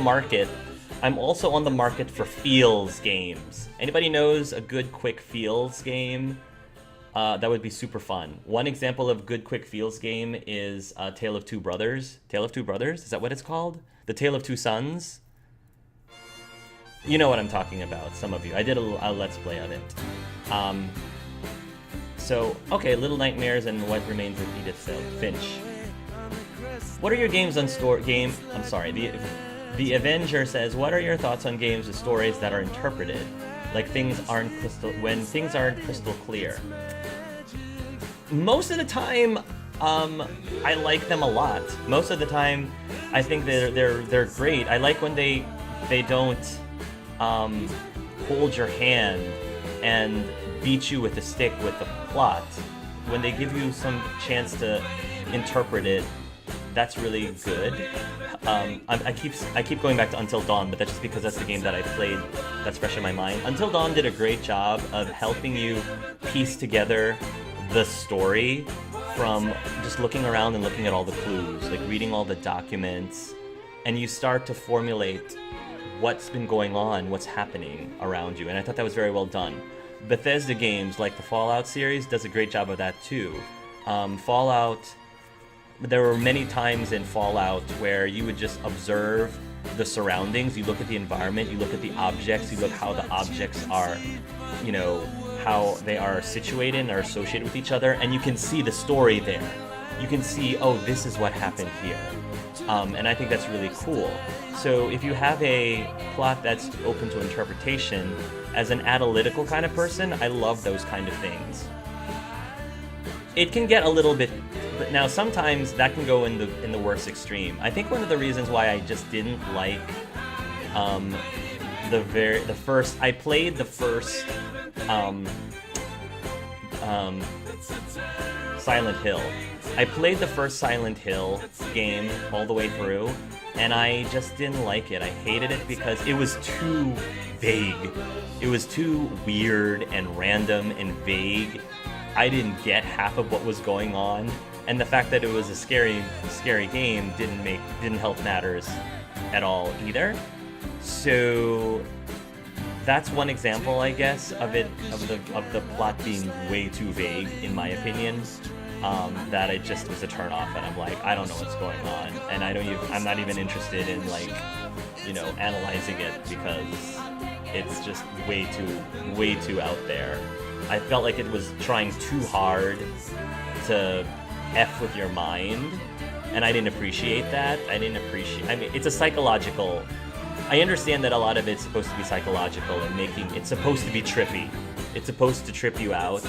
market for feels games. Anybody knows a good quick feels game? That would be super fun. One example of good quick feels game is Tale of Two Brothers. Tale of Two Brothers? Is that what it's called? The Tale of Two Sons? You know what I'm talking about, some of you. I did a Let's Play of it. Okay, Little Nightmares and What Remains of Edith Finch. What are your games on I'm sorry, the Avenger says, what are your thoughts on games with stories that are interpreted? Like when things aren't crystal clear? Most of the time, I like them a lot. Most of the time, I think they're great. I like when they don't hold your hand and beat you with a stick with the plot. When they give you some chance to interpret it, that's really good. I keep going back to Until Dawn, but that's just because that's the game that I played that's fresh in my mind. Until Dawn did a great job of helping you piece together the story from just looking around and looking at all the clues, like reading all the documents, and you start to formulate what's been going on, what's happening around you, and I thought that was very well done. Bethesda games, like the Fallout series, does a great job of that too. There were many times in Fallout where you would just observe the surroundings, you look at the environment, you look at the objects, you look how the objects are, how they are situated and are associated with each other, and you can see the story there. You can see, oh, this is what happened here. And I think that's really cool. So if you have a plot that's open to interpretation, as an analytical kind of person, I love those kind of things. It can get a little bit, but now sometimes that can go in the worst extreme. I think one of the reasons why I just didn't like I played the first Silent Hill. I played the first Silent Hill game all the way through, and I just didn't like it. I hated it because it was too vague. It was too weird and random and vague. I didn't get half of what was going on. And the fact that it was a scary game didn't help matters at all either. So that's one example, I guess, of the plot being way too vague, in my opinion. That it just was a turnoff, and I'm like, I don't know what's going on, and I'm not even interested in, like, you know, analyzing it, because it's just way too out there. I felt like it was trying too hard to F with your mind, and I didn't appreciate that. I mean, it's a psychological. I understand that a lot of it's supposed to be psychological and it's supposed to be trippy. It's supposed to trip you out,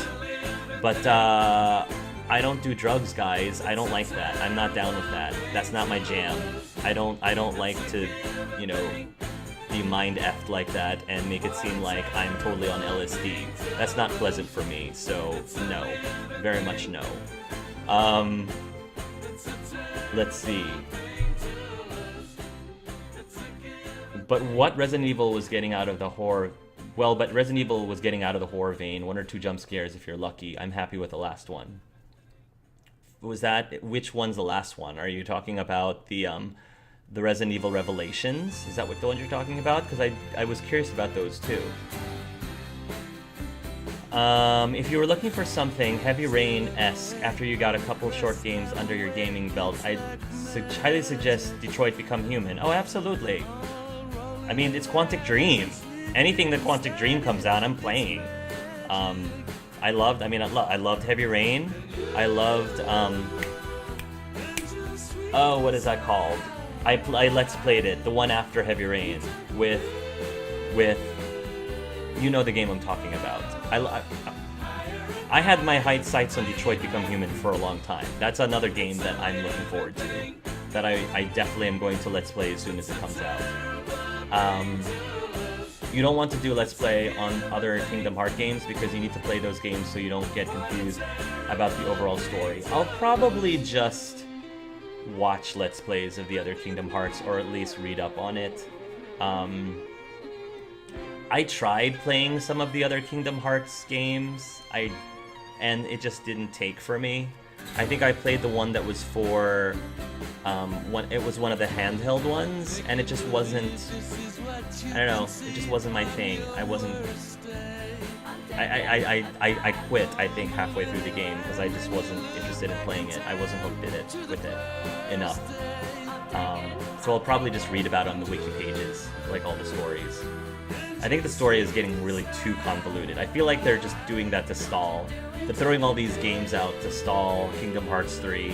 but I don't do drugs, guys. I don't like that. I'm not down with that. That's not my jam. I don't like to, you know, be mind effed like that and make it seem like I'm totally on LSD. That's not pleasant for me. So no, very much no. Let's see. But what Resident Evil was getting out of the horror... Well, but Resident Evil was getting out of the horror vein. 1 or 2 jump scares if you're lucky. I'm happy with the last one. Was that... Which one's the last one? Are you talking about the Resident Evil Revelations? Is that what the ones you're talking about? Because I was curious about those too. If you were looking for something Heavy Rain-esque after you got a couple short games under your gaming belt, I'd highly suggest Detroit Become Human. Oh, absolutely. I mean, it's Quantic Dream. Anything that Quantic Dream comes out, I'm playing. I loved Heavy Rain. I loved, oh, what is that called? I Let's Played it, the one after Heavy Rain, with, you know the game I'm talking about. I had my sights on Detroit Become Human for a long time. That's another game that I'm looking forward to, that I definitely am going to Let's Play as soon as it comes out. You don't want to do Let's Play on other Kingdom Hearts games because you need to play those games so you don't get confused about the overall story. I'll probably just watch Let's Plays of the other Kingdom Hearts, or at least read up on it. I tried playing some of the other Kingdom Hearts games, and it just didn't take for me. I think I played the one that was for, it was one of the handheld ones, and it just wasn't, I don't know, it just wasn't my thing. I quit, I think, halfway through the game, because I just wasn't interested in playing it. I wasn't hooked with it enough. So I'll probably just read about it on the wiki pages, like all the stories. I think the story is getting really too convoluted. I feel like they're just doing that to stall. They're throwing all these games out to stall Kingdom Hearts 3,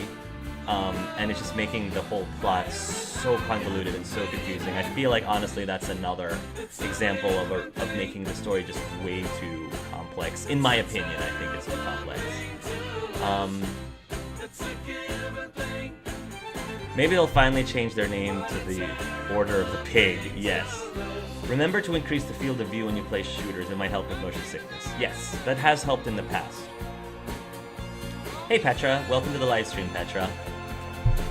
and it's just making the whole plot so convoluted and so confusing. I feel like, honestly, that's another example of making the story just way too complex. In my opinion, I think it's too complex. Maybe they'll finally change their name to the Order of the Pig, yes. Remember to increase the field of view when you play shooters. It might help with motion sickness. Yes, that has helped in the past. Hey Petra, welcome to the live stream, Petra.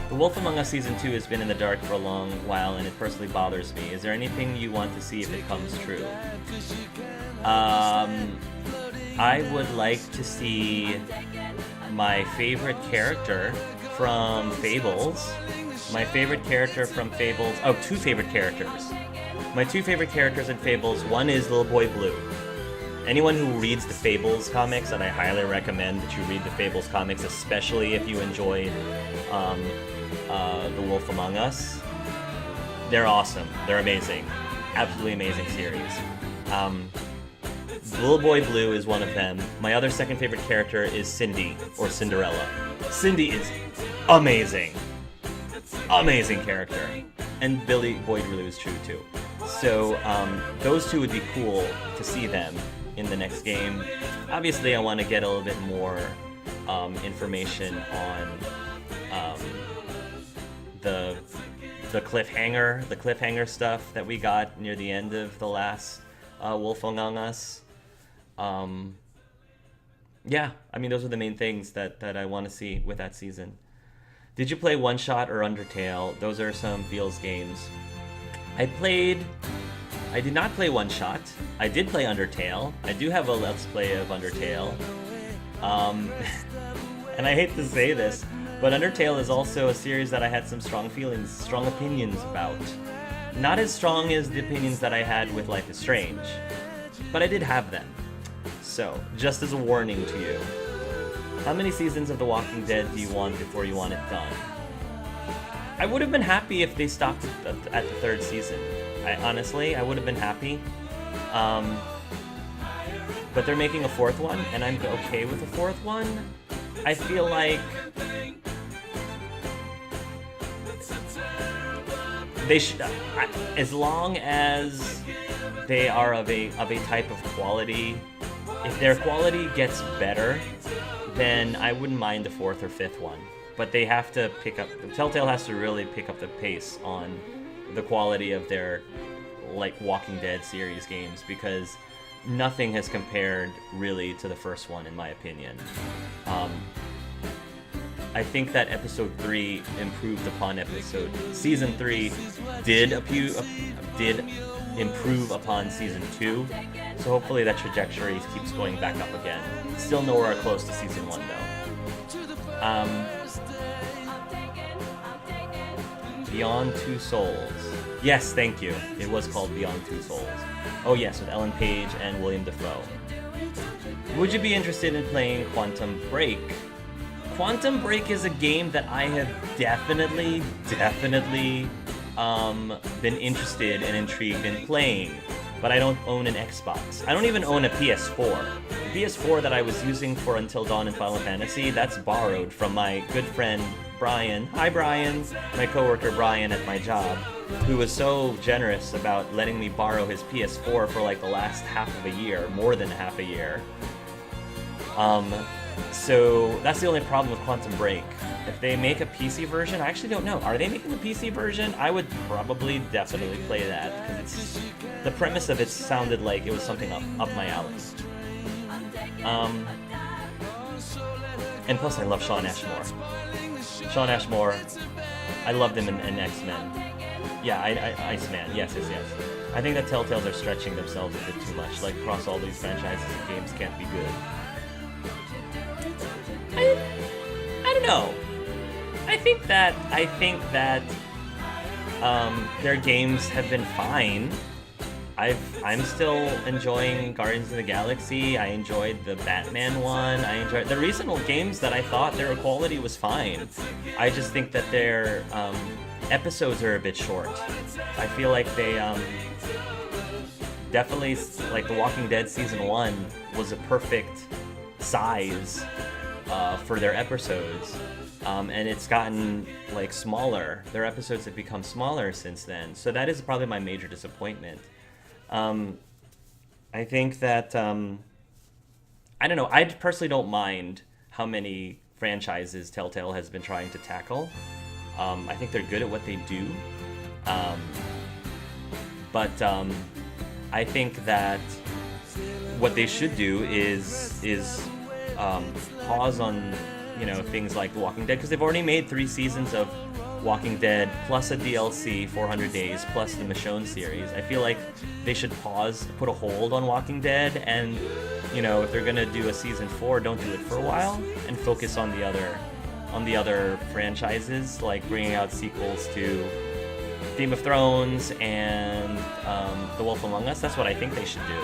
The Wolf Among Us Season 2 has been in the dark for a long while, and it personally bothers me. Is there anything you want to see if it comes true? I would like to see my favorite character from Fables. My favorite character from Fables... Oh, 2 favorite characters. My 2 favorite characters in Fables, one is Little Boy Blue. Anyone who reads the Fables comics, and I highly recommend that you read the Fables comics, especially if you enjoyed The Wolf Among Us. They're awesome. They're amazing. Absolutely amazing series. Little Boy Blue is one of them. My other second favorite character is Cindy, or Cinderella. Cindy is amazing. Amazing character. And Billy Boy Blue is true too. So those 2 would be cool to see them in the next game. Obviously, I want to get a little bit more information on the cliffhanger stuff that we got near the end of the last Wolf Among Us. Yeah, I mean, those are the main things that I want to see with that season. Did you play One Shot or Undertale? Those are some feels games. I did not play One Shot. I did play Undertale. I do have a Let's Play of Undertale. and I hate to say this, but Undertale is also a series that I had some strong opinions about. Not as strong as the opinions that I had with Life is Strange, but I did have them. So, just as a warning to you, how many seasons of The Walking Dead do you want before you want it done? I would have been happy if they stopped at the 3rd season. Honestly, I would have been happy. But they're making a 4th one, and I'm okay with a 4th one. I feel like they should, as long as they are of a type of quality. If their quality gets better, then I wouldn't mind the 4th or 5th one. But they have to pick up. Telltale has to really pick up the pace on the quality of their Walking Dead series games, because nothing has compared really to the first one, in my opinion. I think that episode 3 improved upon season 3 did improve upon season 2, so hopefully that trajectory keeps going back up again. Still nowhere close to season 1 though. Beyond Two Souls. Yes, thank you. It was called Beyond Two Souls. Oh yes, with Ellen Page and William Dafoe. Would you be interested in playing Quantum Break? Quantum Break is a game that I have definitely been interested and intrigued in playing, but I don't own an Xbox. I don't even own a PS4. The PS4 that I was using for Until Dawn and Final Fantasy, that's borrowed from my good friend Brian. Hi Brian, my coworker Brian at my job, who was so generous about letting me borrow his PS4 for like the last half of a year, more than half a year. So that's the only problem with Quantum Break. If they make a PC version, I actually don't know. Are they making a PC version? I would probably definitely play that, because the premise of it sounded like it was something up my alley. And plus I love Shawn Ashmore. Shawn Ashmore, I loved him in X-Men. Yeah, Iceman, yes. I think that Telltales are stretching themselves a bit too much. Like, across all these franchises, the games can't be good. I don't know. I think that their games have been fine. I'm still enjoying Guardians of the Galaxy. I enjoyed the Batman one. I enjoyed the recent games that I thought their quality was fine. I just think that their episodes are a bit short. I feel like they definitely, like The Walking Dead season 1 was a perfect size for their episodes. And it's gotten like smaller. Their episodes have become smaller since then. So that is probably my major disappointment. I think that, I don't know, I personally don't mind how many franchises Telltale has been trying to tackle. I think they're good at what they do. But I think that what they should do is pause on, things like The Walking Dead, because they've already made 3 seasons of Walking Dead, plus a DLC, 400 Days, plus the Michonne series. I feel like they should put a hold on Walking Dead, and, if they're gonna do a season 4, don't do it for a while, and focus on the other franchises, like bringing out sequels to Game of Thrones and The Wolf Among Us. That's what I think they should do.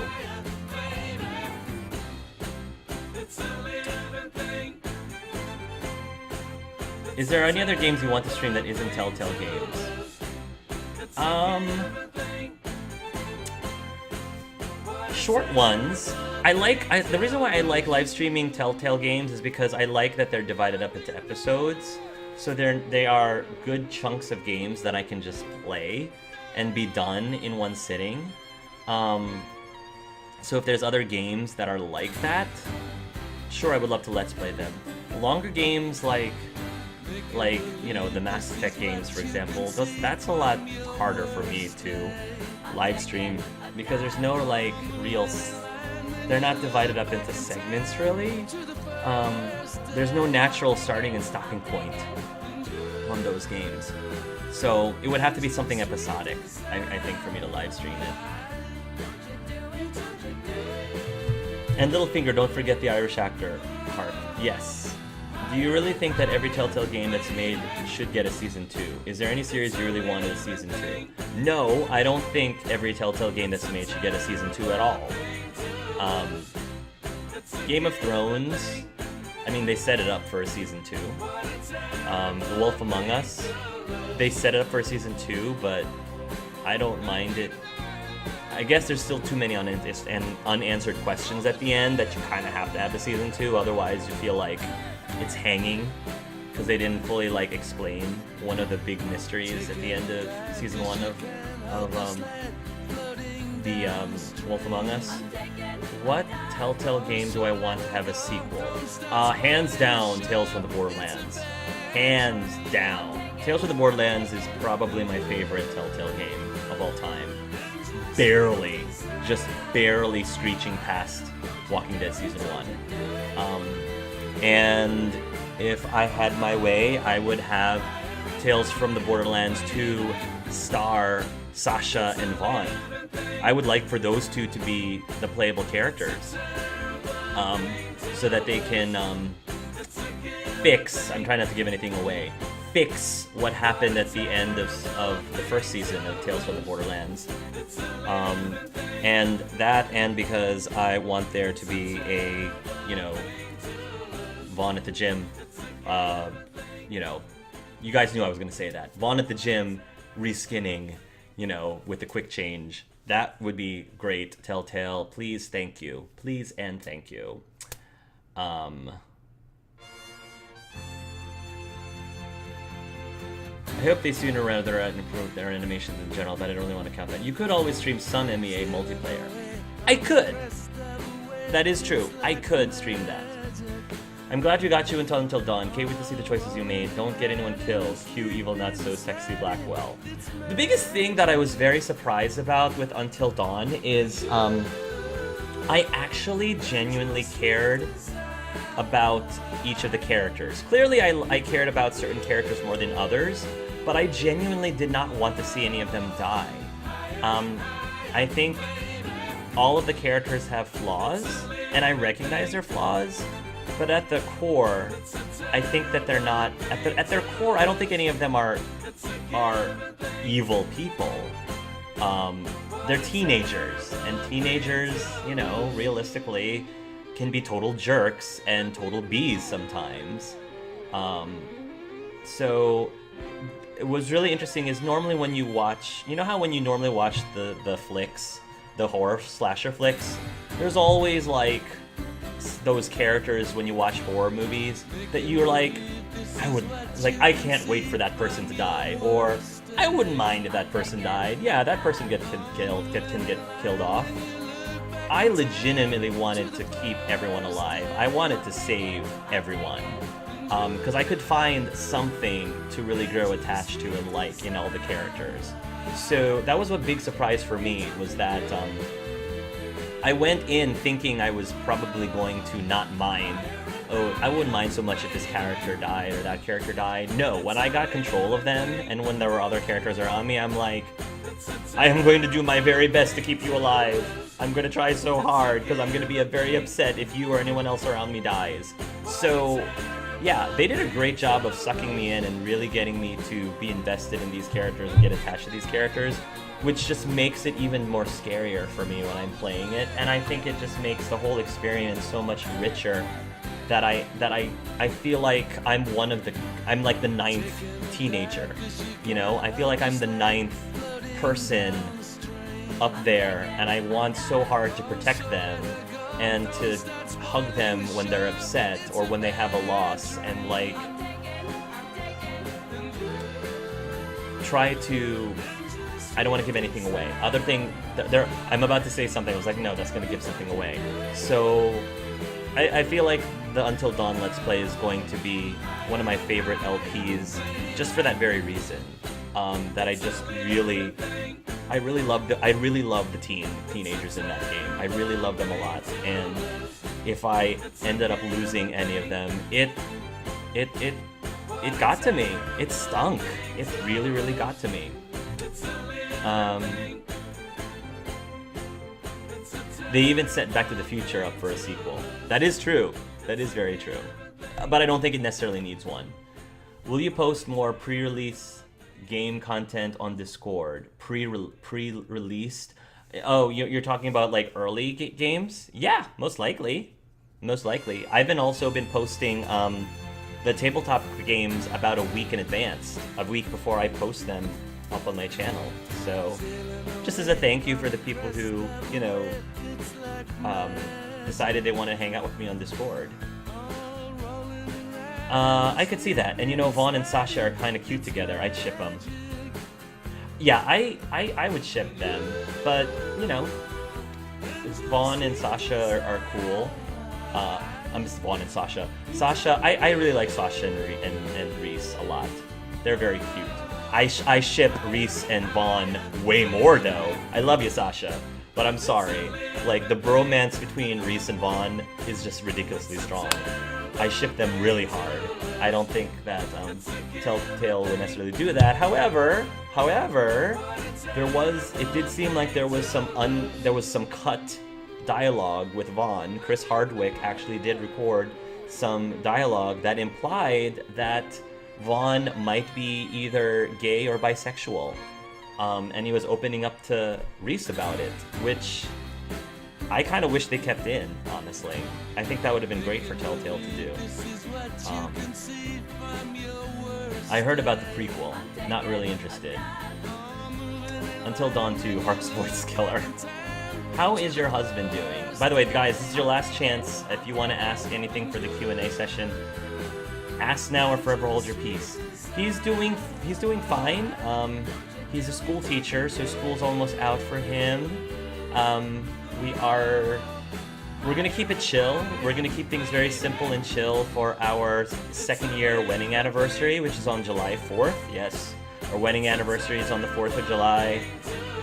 Is there any other games you want to stream that isn't Telltale games? Short ones. The reason why I like live streaming Telltale games is because I like that they're divided up into episodes. So they are good chunks of games that I can just play and be done in one sitting. So if there's other games that are like that, sure, I would love to Let's Play them. Longer games like the Mass Effect games, for example, that's a lot harder for me to live stream, because there's no they're not divided up into segments really. There's no natural starting and stopping point on those games, so it would have to be something episodic, I think, for me to live stream it. And Littlefinger, don't forget the Irish actor part. Yes, do you really think that every Telltale game that's made should get a Season 2? Is there any series you really wanted a Season 2? No, I don't think every Telltale game that's made should get a Season 2 at all. Game of Thrones, I mean, they set it up for a Season 2. The Wolf Among Us, they set it up for a Season 2, but I don't mind it. I guess there's still too many unanswered questions at the end that you kind of have to have the Season 2, otherwise you feel like it's hanging, because they didn't fully like explain one of the big mysteries at the end of Season 1 of the Wolf Among Us. What Telltale game do I want to have a sequel? Hands down, Tales from the Borderlands. Hands down. Tales from the Borderlands is probably my favorite Telltale game of all time. Just barely screeching past Walking Dead Season 1. And if I had my way, I would have Tales from the Borderlands 2 star Sasha and Vaughn. I would like for those two to be the playable characters, so that they can fix, I'm trying not to give anything away, fix what happened at the end of the first season of Tales from the Borderlands. And that, and because I want there to be a, Vaughn at the gym, you guys knew I was going to say that. Vaughn at the gym reskinning, with a quick change. That would be great. Telltale, please, thank you. Please and thank you. I hope they sooner rather improve their animations in general, but I don't really want to count that. You could always stream some MEA multiplayer. I could! That is true. I could stream that. I'm glad you got you Until Dawn. Can't wait to see the choices you made. Don't get anyone killed. Cue evil, not so sexy Blackwell. The biggest thing that I was very surprised about with Until Dawn is I actually genuinely cared about each of the characters. Clearly I cared about certain characters more than others, but I genuinely did not want to see any of them die. I think all of the characters have flaws, and I recognize their flaws, but at the core, I think that they're not, at their core, I don't think any of them are evil people. They're teenagers, and teenagers, realistically, can be total jerks and total bees sometimes. So it was really interesting is normally when you watch, how when you normally watch the flicks, the horror slasher flicks, there's always like those characters when you watch horror movies that you're like, I can't wait for that person to die, or I wouldn't mind if that person died. Yeah, that person can get killed off. I legitimately wanted to keep everyone alive. I wanted to save everyone. Because I could find something to really grow attached to and like in all the characters. So that was a big surprise for me, was that I went in thinking I was probably going to not mind. Oh, I wouldn't mind so much if this character died or that character died. No, when I got control of them and when there were other characters around me, I'm like, I am going to do my very best to keep you alive. I'm going to try so hard because I'm going to be very upset if you or anyone else around me dies. So, yeah, they did a great job of sucking me in and really getting me to be invested in these characters and get attached to these characters, which just makes it even more scarier for me when I'm playing it. And I think it just makes the whole experience so much richer that I feel like I'm like the 9th teenager, I feel like I'm the 9th person up there, and I want so hard to protect them and to hug them when they're upset or when they have a loss, and try to, I don't want to give anything away. Other thing, I'm about to say something, I was like, no, that's going to give something away. So I feel like the Until Dawn Let's Play is going to be one of my favorite LPs, just for that very reason. That I really love the teenagers in that game. I really love them a lot, and if I ended up losing any of them, it got to me. It stunk. It really, really got to me. They even set Back to the Future up for a sequel. That is true. That is very true. but I don't think it necessarily needs one. Will you post more pre-release game content on Discord? Pre-released? Oh, you're talking about like early games? Yeah, most likely. Most likely. I've also been posting the tabletop games about a week in advance, a week before I post them up on my channel. So, just as a thank you for the people who, you know, decided they want to hang out with me on Discord. I could see that. And you know, Vaughn and Sasha are kind of cute together. I'd ship them. Yeah, I would ship them. But, you know, Vaughn and Sasha are cool. I'm just Vaughn and Sasha. Sasha, I really like Sasha and Reese a lot. They're very cute. I ship Reese and Vaughn way more, though. I love you, Sasha. But I'm sorry. Like, the bromance between Reese and Vaughn is just ridiculously strong. I ship them really hard. I don't think that Telltale would necessarily do that. However, it did seem like there was some cut dialogue with Vaughn. Chris Hardwick actually did record some dialogue that implied that Vaughn might be either gay or bisexual. And he was opening up to Reese about it, which I kind of wish they kept in, honestly. I think that would have been great for Telltale to do. I heard about the prequel. Not really interested. Until Dawn 2, Heartsports Killer. How is your husband doing? By the way, guys, this is your last chance. If you want to ask anything for the Q&A session, ask now or forever hold your peace. He's doing fine. He's a school teacher, so school's almost out for him. We're gonna keep it chill. We're gonna keep things very simple and chill for our second year wedding anniversary, which is on July 4th. Yes, our wedding anniversary is on the 4th of July.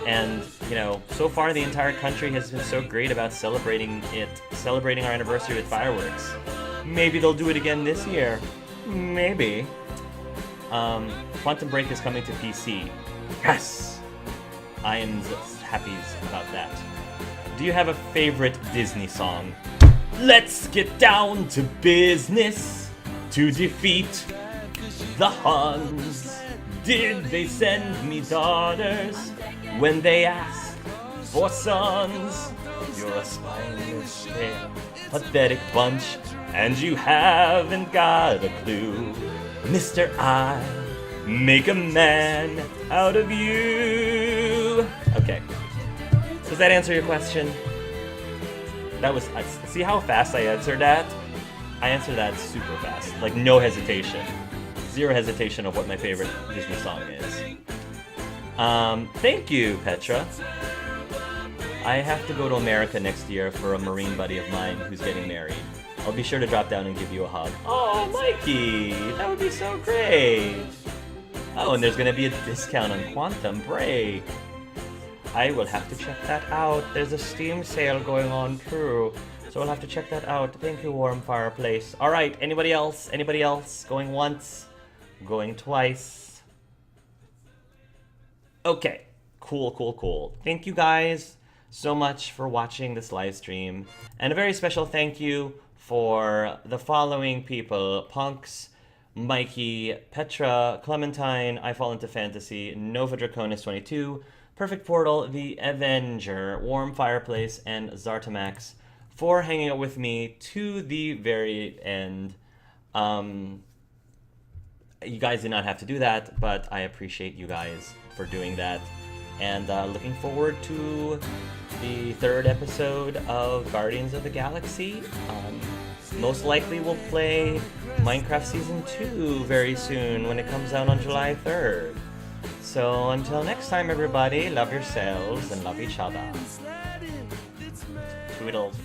And, you know, so far the entire country has been so great about celebrating our anniversary with fireworks. Maybe they'll do it again this year. Maybe. Quantum Break is coming to PC. Yes! I am happy about that. Do you have a favorite Disney song? Let's get down to business to defeat the Huns. Did they send me daughters when they asked for sons? You're a spineless, pale, pathetic bunch, and you haven't got a clue. Mister, I'll make a man out of you. Okay. Does that answer your question? That was... See how fast I answered that? I answered that super fast. Like, no hesitation. Zero hesitation of what my favorite Disney song is. Thank you, Petra. I have to go to America next year for a Marine buddy of mine who's getting married. I'll be sure to drop down and give you a hug. Oh, Mikey! That would be so great! Oh, and there's gonna be a discount on Quantum Break. I will have to check that out. There's a Steam sale going on too, so I'll have to check that out. Thank you, Warm Fireplace. All right, anybody else? Anybody else? Going once? Going twice? Okay, cool. Thank you guys so much for watching this live stream, and a very special thank you for the following people: Punks, Mikey, Petra, Clementine, I Fall Into Fantasy, Nova Draconis 22, Perfect Portal, The Avenger, Warm Fireplace, and Zartamax for hanging out with me to the very end. You guys did not have to do that, but I appreciate you guys for doing that. And looking forward to the third episode of Guardians of the Galaxy. Most likely we'll play Minecraft Season 2 very soon when it comes out on July 3rd. So until next time, everybody, love yourselves and love each other. Toodles.